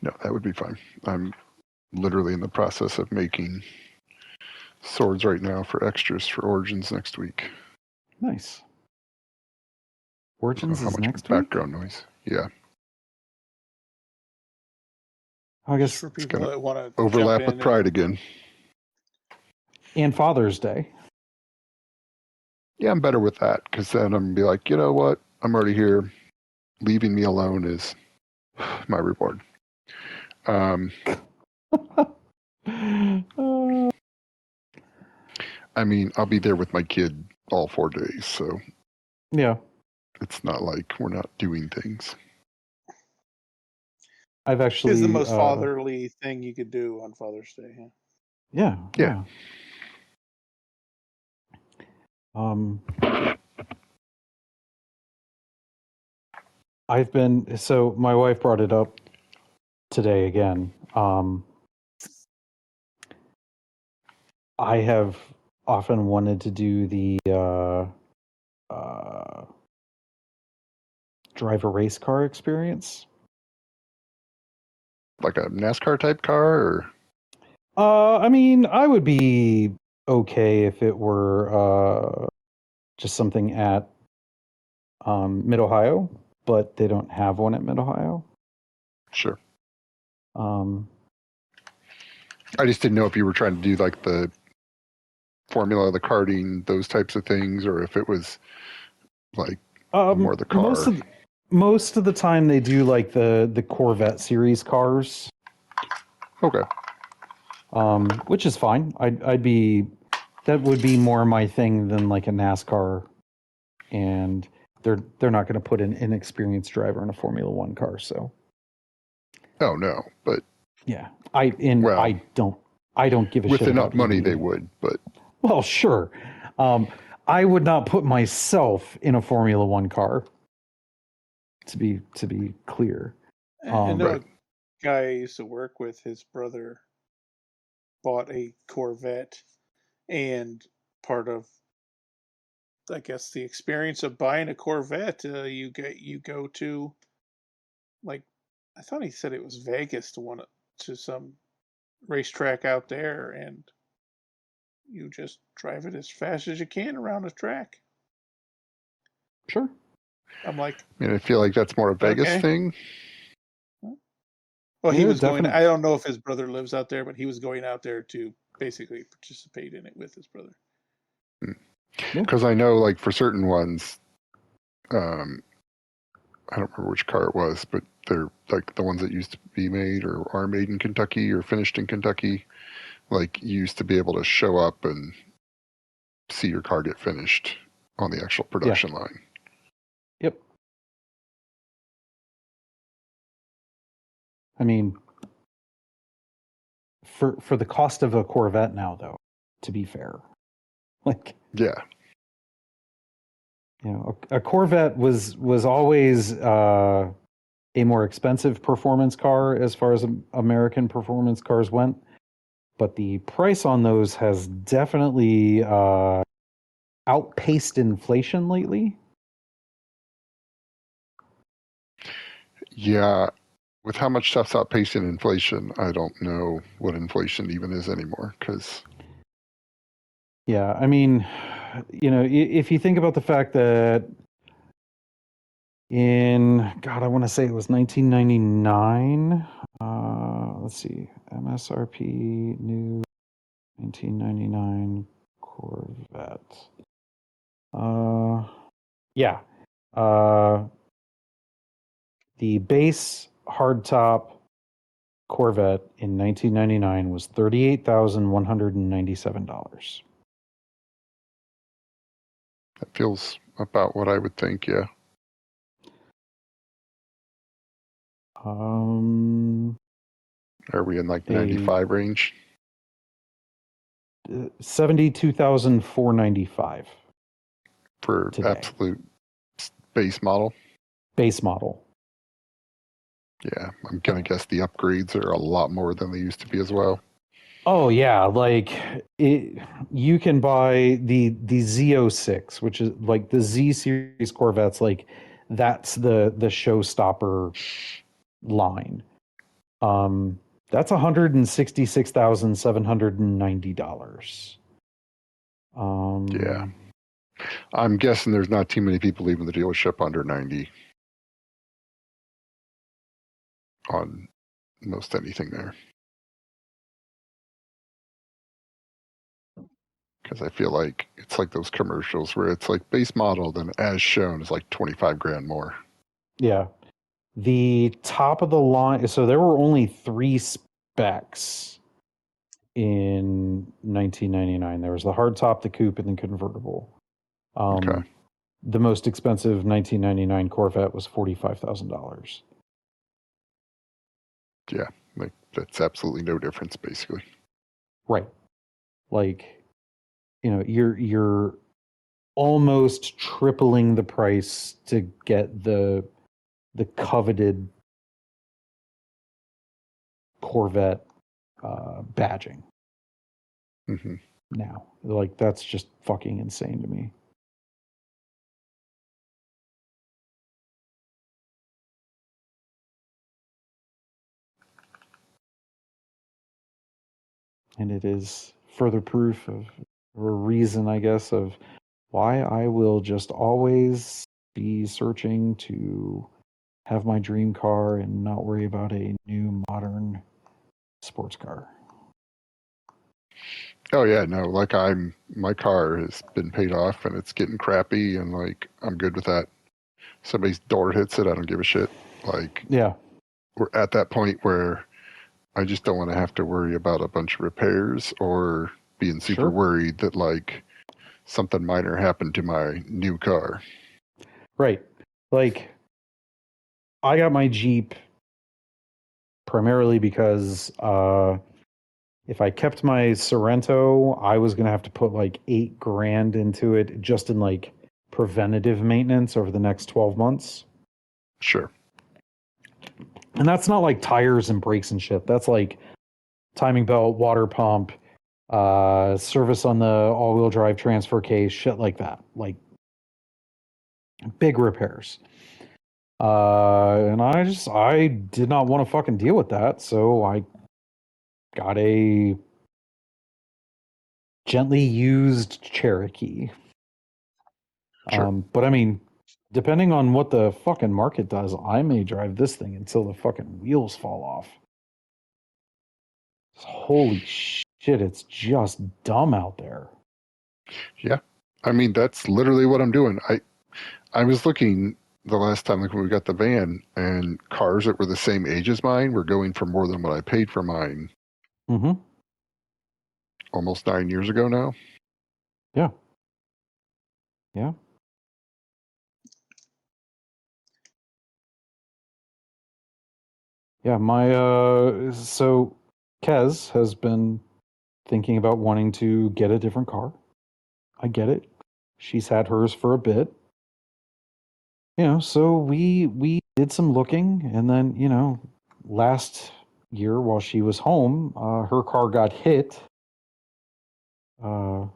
No, that would be fun. I'm literally in the process of making swords right now for extras for Origins next week. Nice. Origins is next week? Background noise. Yeah. I guess for people that want to overlap with Pride again. And Father's Day. Yeah, I'm better with that because then I'm going to be like, you know what? I'm already here. Leaving me alone is my reward. I mean, I'll be there with my kid all 4 days, so. Yeah. It's not like we're not doing things. I've actually Is the most fatherly thing you could do on Father's Day. Huh? Yeah. Yeah. I've been, so my wife brought it up today again. I have often wanted to do the drive a race car experience. Like a NASCAR type car, or I mean, I would be okay if it were just something at Mid Ohio, but they don't have one at Mid Ohio. sure. Um, I just didn't know if you were trying to do like the formula, the karting, those types of things, or if it was like more the car. most of the time they do like the Corvette series cars, Okay. which is fine. That would be more my thing than like a NASCAR, and they're not going to put an inexperienced driver in a Formula One car. So Oh no, but yeah, I don't give a with shit enough about money EV. they would. But Well, sure. I would not put myself in a Formula One car. To be clear, I know right. a guy I used to work with. His brother bought a Corvette, and part of, I guess, the experience of buying a Corvette, you go to, like, I thought he said it was Vegas, to some racetrack out there, and you just drive it as fast as you can around the track. sure. I'm like, I mean, I feel like that's more a Vegas okay. thing. Well, he Yeah, was going. definitely. I don't know if his brother lives out there, but he was going out there to basically participate in it with his brother. Because I know, like for certain ones, I don't remember which car it was, but they're like the ones that used to be made or are made in Kentucky or finished in Kentucky. Like you used to be able to show up and see your car get finished on the actual production line. Yep. I mean, for the cost of a Corvette now, though, to be fair, like, Yeah. you know, a Corvette was always a more expensive performance car as far as American performance cars went, but the price on those has definitely outpaced inflation lately. Yeah. With how much stuff's outpacing inflation, I don't know what inflation even is anymore. Because Yeah, I mean, you know, if you think about the fact that I want to say it was 1999. Let's see, MSRP new 1999 Corvette. Yeah. The base hardtop Corvette in 1999 was $38,197. that feels about what I would think. Yeah. Um, Are we in like 95 range? 72,495 For today. absolute base model? Base model. Yeah, I'm gonna guess the upgrades are a lot more than they used to be as well. Oh yeah, like you can buy the Z06, which is like the Z series Corvettes. Like that's the showstopper line. That's $166,790. Yeah, I'm guessing there's not too many people leaving the dealership under 90 on most anything there. Because I feel like it's like those commercials where it's like base model, then as shown is like 25 grand more. Yeah. The top of the line, so there were only 3 specs in 1999. There was the hardtop, the coupe, and the convertible. Okay. the most expensive 1999 Corvette was $45,000. Yeah, like that's absolutely no difference, basically. Right. Like, you're almost tripling the price to get the coveted Corvette badging. Mm-hmm. Now, like, that's just fucking insane to me. And it is further proof of, or a reason, I guess, of why I will just always be searching to have my dream car and not worry about a new modern sports car. Oh yeah, no, like my car has been paid off and it's getting crappy and like I'm good with that. Somebody's door hits it, I don't give a shit. Like Yeah. we're at that point where I just don't want to have to worry about a bunch of repairs or being super Sure. worried that like something minor happened to my new car. Right. Like, I got my Jeep primarily because if I kept my Sorrento, I was going to have to put like $8,000 into it just in like preventative maintenance over the next 12 months. Sure. And that's not like tires and brakes and shit. That's like timing belt, water pump, service on the all-wheel drive transfer case, shit like that. Like big repairs. And I did not want to fucking deal with that, so I got a gently used Cherokee. Sure. But I mean, depending on what the fucking market does, I may drive this thing until the fucking wheels fall off. Holy shit, it's just dumb out there. Yeah. I mean, that's literally what I'm doing. I was looking the last time like when we got the van and cars that were the same age as mine were going for more than what I paid for mine Mm-hmm. almost 9 years ago now. Yeah. Yeah. Yeah, so Kez has been thinking about wanting to get a different car. I get it. She's had hers for a bit. So we did some looking, and then, last year while she was home, her car got hit. So,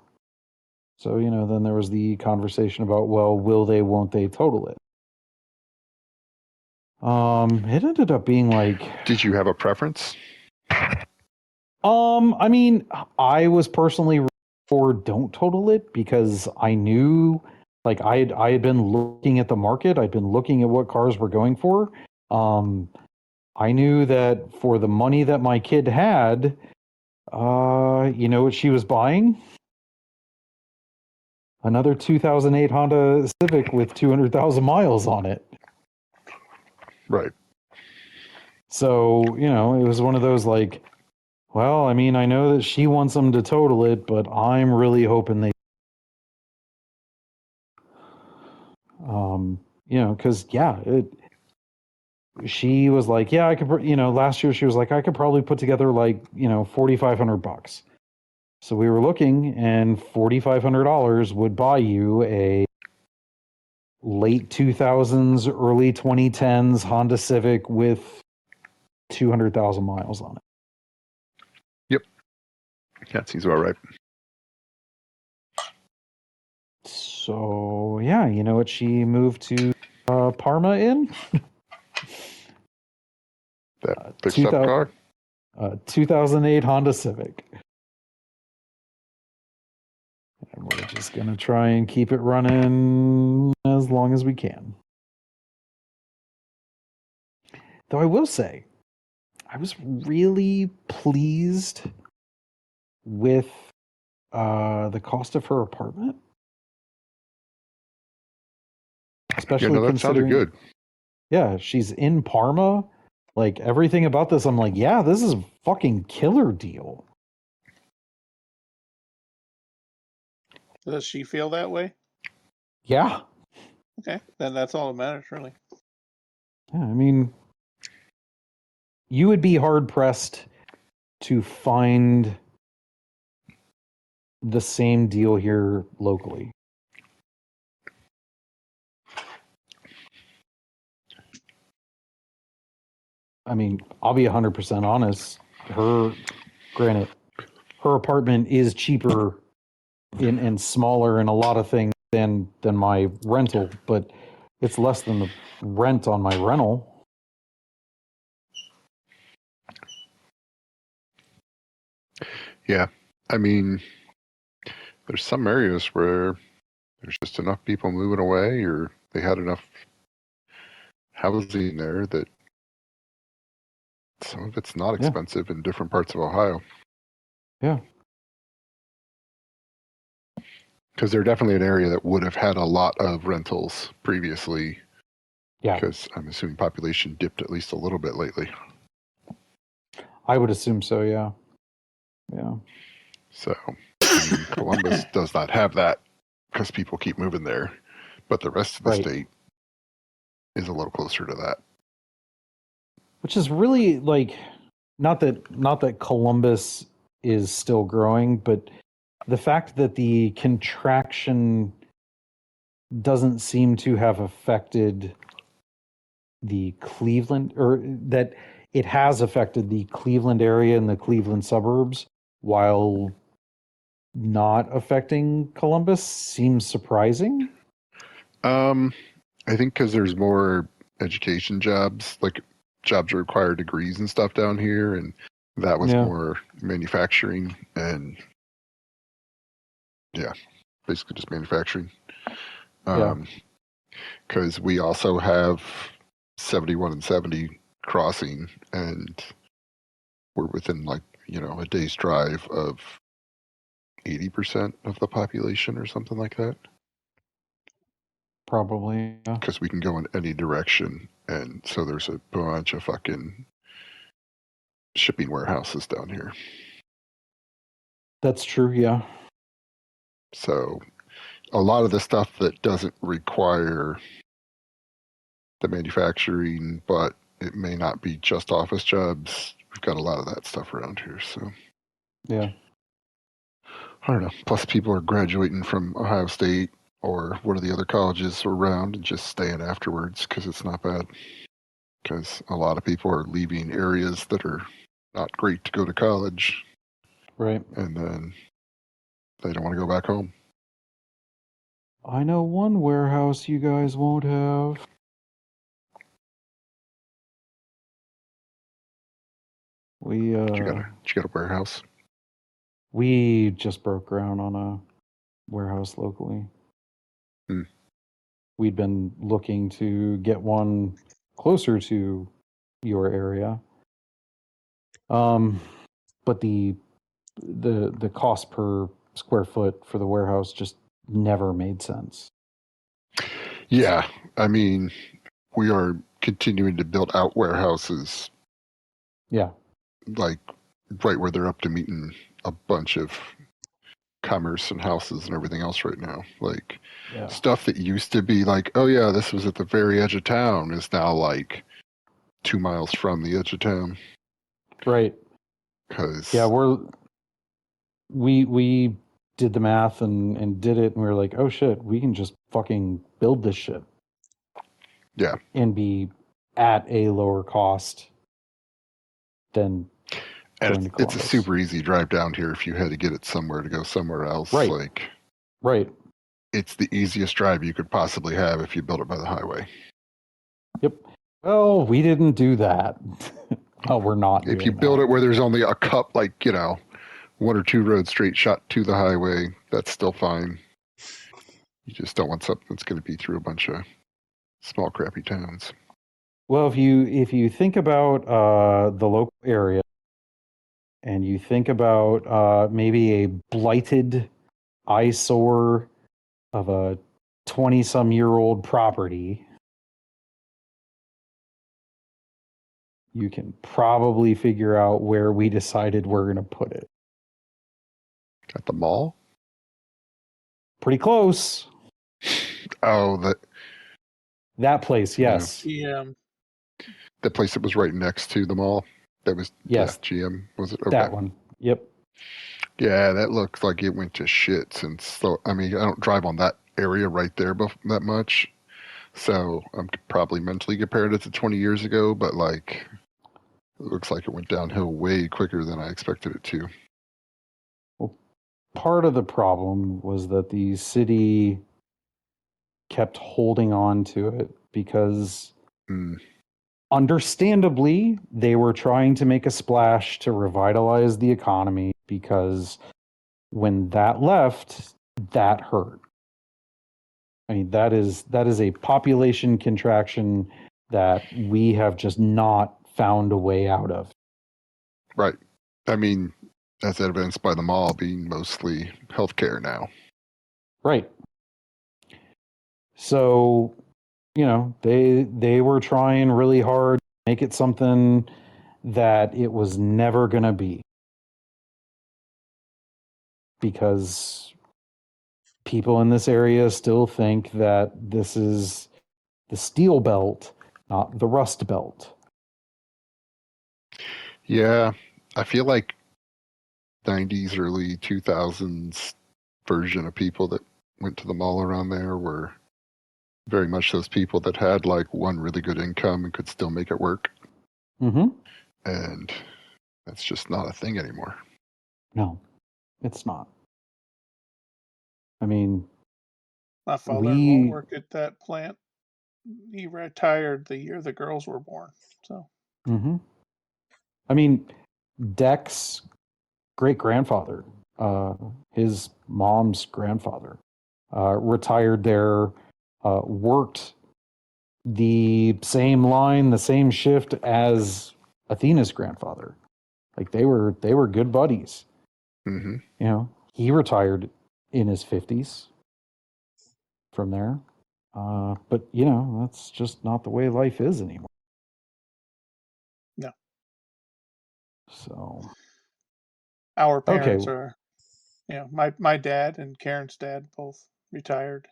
then there was the conversation about, well, will they, won't they total it? It ended up being like, Did you have a preference? I mean, I was personally for don't total it because I knew, like, I had been looking at the market. I'd been looking at what cars were going for. I knew that for the money that my kid had, you know what she was buying? Another 2008 Honda Civic with 200,000 miles on it. Right. So, it was one of those like, well, I mean, I know that she wants them to total it, but I'm really hoping they, because she was like, yeah, I could, last year she was like, I could probably put together like, $4,500. So we were looking, and $4,500 would buy you a late 2000s, early 2010s Honda Civic with 200,000 miles on it. Yep. That seems about right. So, yeah, you know what she moved to Parma in? That fixed up car? 2008 Honda Civic. And we're just going to try and keep it running as long as we can. Though I will say, I was really pleased with the cost of her apartment. Especially Yeah, no, that sounded considering, good. yeah, she's in Parma. Like, everything about this, I'm like, yeah, this is a fucking killer deal. Does she feel that way? Yeah. Okay, then that's all that matters, really. Yeah, I mean, you would be hard pressed to find the same deal here locally. I mean, I'll be 100% honest. Granted, her apartment is cheaper and smaller in a lot of things than my rental, but it's less than the rent on my rental. Yeah. I mean, there's some areas where there's just enough people moving away, or they had enough housing there that some of it's not expensive in different parts of Ohio. Yeah. Because they're definitely an area that would have had a lot of rentals previously. Yeah. Because I'm assuming population dipped at least a little bit lately. I would assume so, yeah. Yeah. So, I mean, Columbus does not have that because people keep moving there. But the rest of the state is a little closer to that. Which is really like not that Columbus is still growing, but the fact that the contraction doesn't seem to have affected the Cleveland, or that it has affected the Cleveland area and the Cleveland suburbs while not affecting Columbus seems surprising. I think because there's more education jobs, like jobs that require degrees and stuff down here, and that was more manufacturing and basically just manufacturing. Because we also have 71 and 70 crossing, and we're within a day's drive of 80% of the population or something like that. Probably, yeah. Because we can go in any direction, and so there's a bunch of fucking shipping warehouses down here. That's true, yeah. So a lot of the stuff that doesn't require the manufacturing, but it may not be just office jobs, we've got a lot of that stuff around here. So yeah, I don't know. Plus, people are graduating from Ohio State or one of the other colleges around and just staying afterwards because it's not bad. Because a lot of people are leaving areas that are not great to go to college. Right. And then they don't want to go back home. I know one warehouse you guys won't have. We Did you got a warehouse? We just broke ground on a warehouse locally. We'd been looking to get one closer to your area. But the cost per square foot for the warehouse just never made sense. Yeah, I mean, we are continuing to build out warehouses. Yeah. Like right where they're up to meeting a bunch of commerce and houses and everything else right now. Like stuff that used to be like, oh yeah, this was at the very edge of town is now like 2 miles from the edge of town. Right. Because we did the math and did it, and we were like, oh shit, we can just fucking build this shit. Yeah. And be at a lower cost than and it's a super easy drive down here if you had to get it somewhere to go somewhere else. Right. Right. It's the easiest drive you could possibly have if you built it by the highway. Yep. Well, we didn't do that. Oh, we're not. If you build it where there's only a cup, like, 1 or 2 roads straight shot to the highway, that's still fine. You just don't want something that's going to be through a bunch of small, crappy towns. Well, if you think about the local area, and you think about maybe a blighted eyesore of a 20-some-year-old property, you can probably figure out where we decided we're going to put it. At the mall? Pretty close. Oh, That place, Yeah. yes. GM. The place that was right next to the mall. That was Yes. GM, was it? Okay. That one. Yep. Yeah, that looked like it went to shit since. So I mean, I don't drive on that area right there that much, so I'm probably mentally compared it to 20 years ago. But like, it looks like it went downhill way quicker than I expected it to. Well, part of the problem was that the city kept holding on to it because, understandably, they were trying to make a splash to revitalize the economy, because when that left, that hurt. I mean, that is a population contraction that we have just not found a way out of. Right. I mean, as evidenced by the mall being mostly healthcare now. Right. So, they were trying really hard to make it something that it was never going to be, because people in this area still think that this is the steel belt, not the rust belt. Yeah, I feel like 90s, early 2000s version of people that went to the mall around there were very much those people that had like one really good income and could still make it work. Mm-hmm. And that's just not a thing anymore. No, it's not. I mean, My father-in-law worked at that plant. He retired the year the girls were born. So. Mm-hmm. I mean, Deck's great-grandfather, his mom's grandfather, retired there, worked the same line, the same shift as Athena's grandfather. Like, they were good buddies. Mm-hmm. He retired in his 50s from there. But that's just not the way life is anymore. No. So Our parents are, my dad and Karen's dad both retired.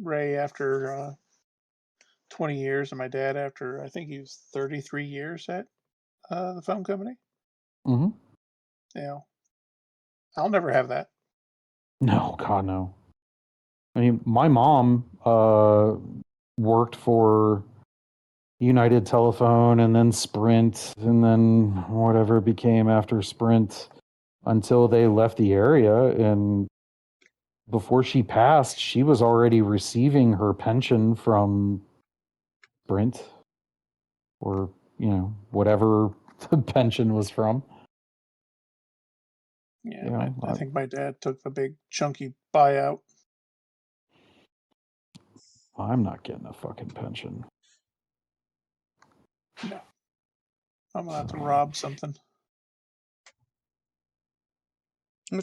Ray after 20 years, and my dad after, I think he was 33 years at the phone company. Mm-hmm. I'll never have that. No, God, no. I mean, my mom worked for United Telephone and then Sprint and then whatever it became after Sprint until they left the area. And before she passed, she was already receiving her pension from Sprint, or, whatever the pension was from. Yeah, I think my dad took the big chunky buyout. I'm not getting a fucking pension. No. I'm going to have to rob something.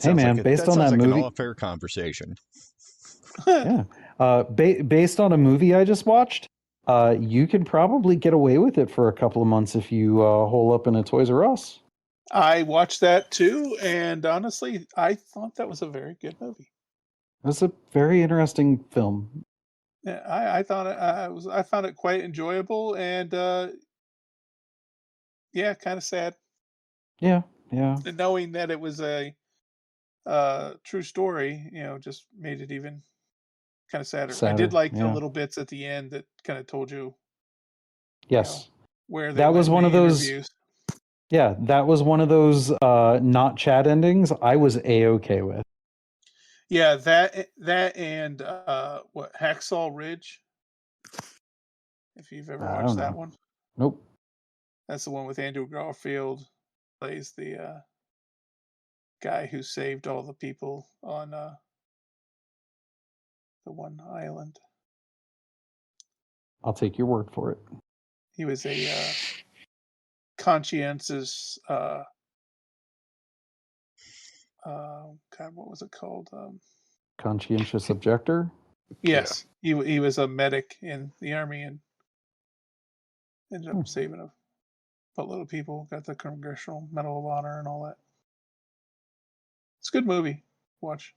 Hey man, based that on sounds that like an movie, all-fair conversation. yeah. Based on a movie I just watched, you can probably get away with it for a couple of months if you hole up in a Toys R Us. I watched that too, and honestly, I thought that was a very good movie. It's a very interesting film. Yeah, I thought I found it quite enjoyable, and yeah, kind of sad. Yeah. And knowing that it was a true story, just made it even kind of sadder. I did like the Yeah. little bits at the end that kind of told you, Yes. where they That was went one in of the those. interviews. Yeah, that was one of those not chat endings I was A-okay with. Yeah, that and what, Hacksaw Ridge? If you've ever I watched don't that know. one, Nope. that's the one with Andrew Garfield plays the guy who saved all the people on the one island. I'll take your word for it. He was a conscientious. God, what was it called? Conscientious objector? Yes, he was a medic in the army and ended up saving a buttload of people. Got the Congressional Medal of Honor and all that. It's a good movie. Watch.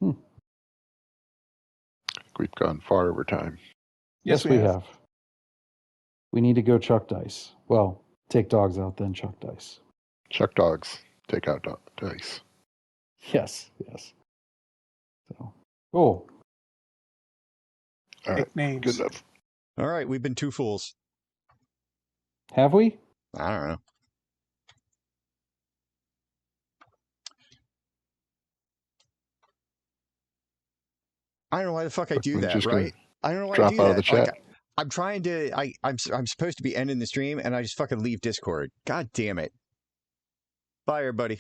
we've gone far over time. Yes, we have. We need to go chuck dice. Well, take dogs out, then chuck dice. Chuck dogs, take out dice. Yes. So cool. All right, Pick names. good enough. All right, we've been two fools. Have we? I don't know. I don't know why the fuck I do We're that, just gonna right? I don't know why I drop do out of that. the chat. I'm trying to. I'm supposed to be ending the stream, and I just fucking leave Discord. God damn it! Bye, everybody.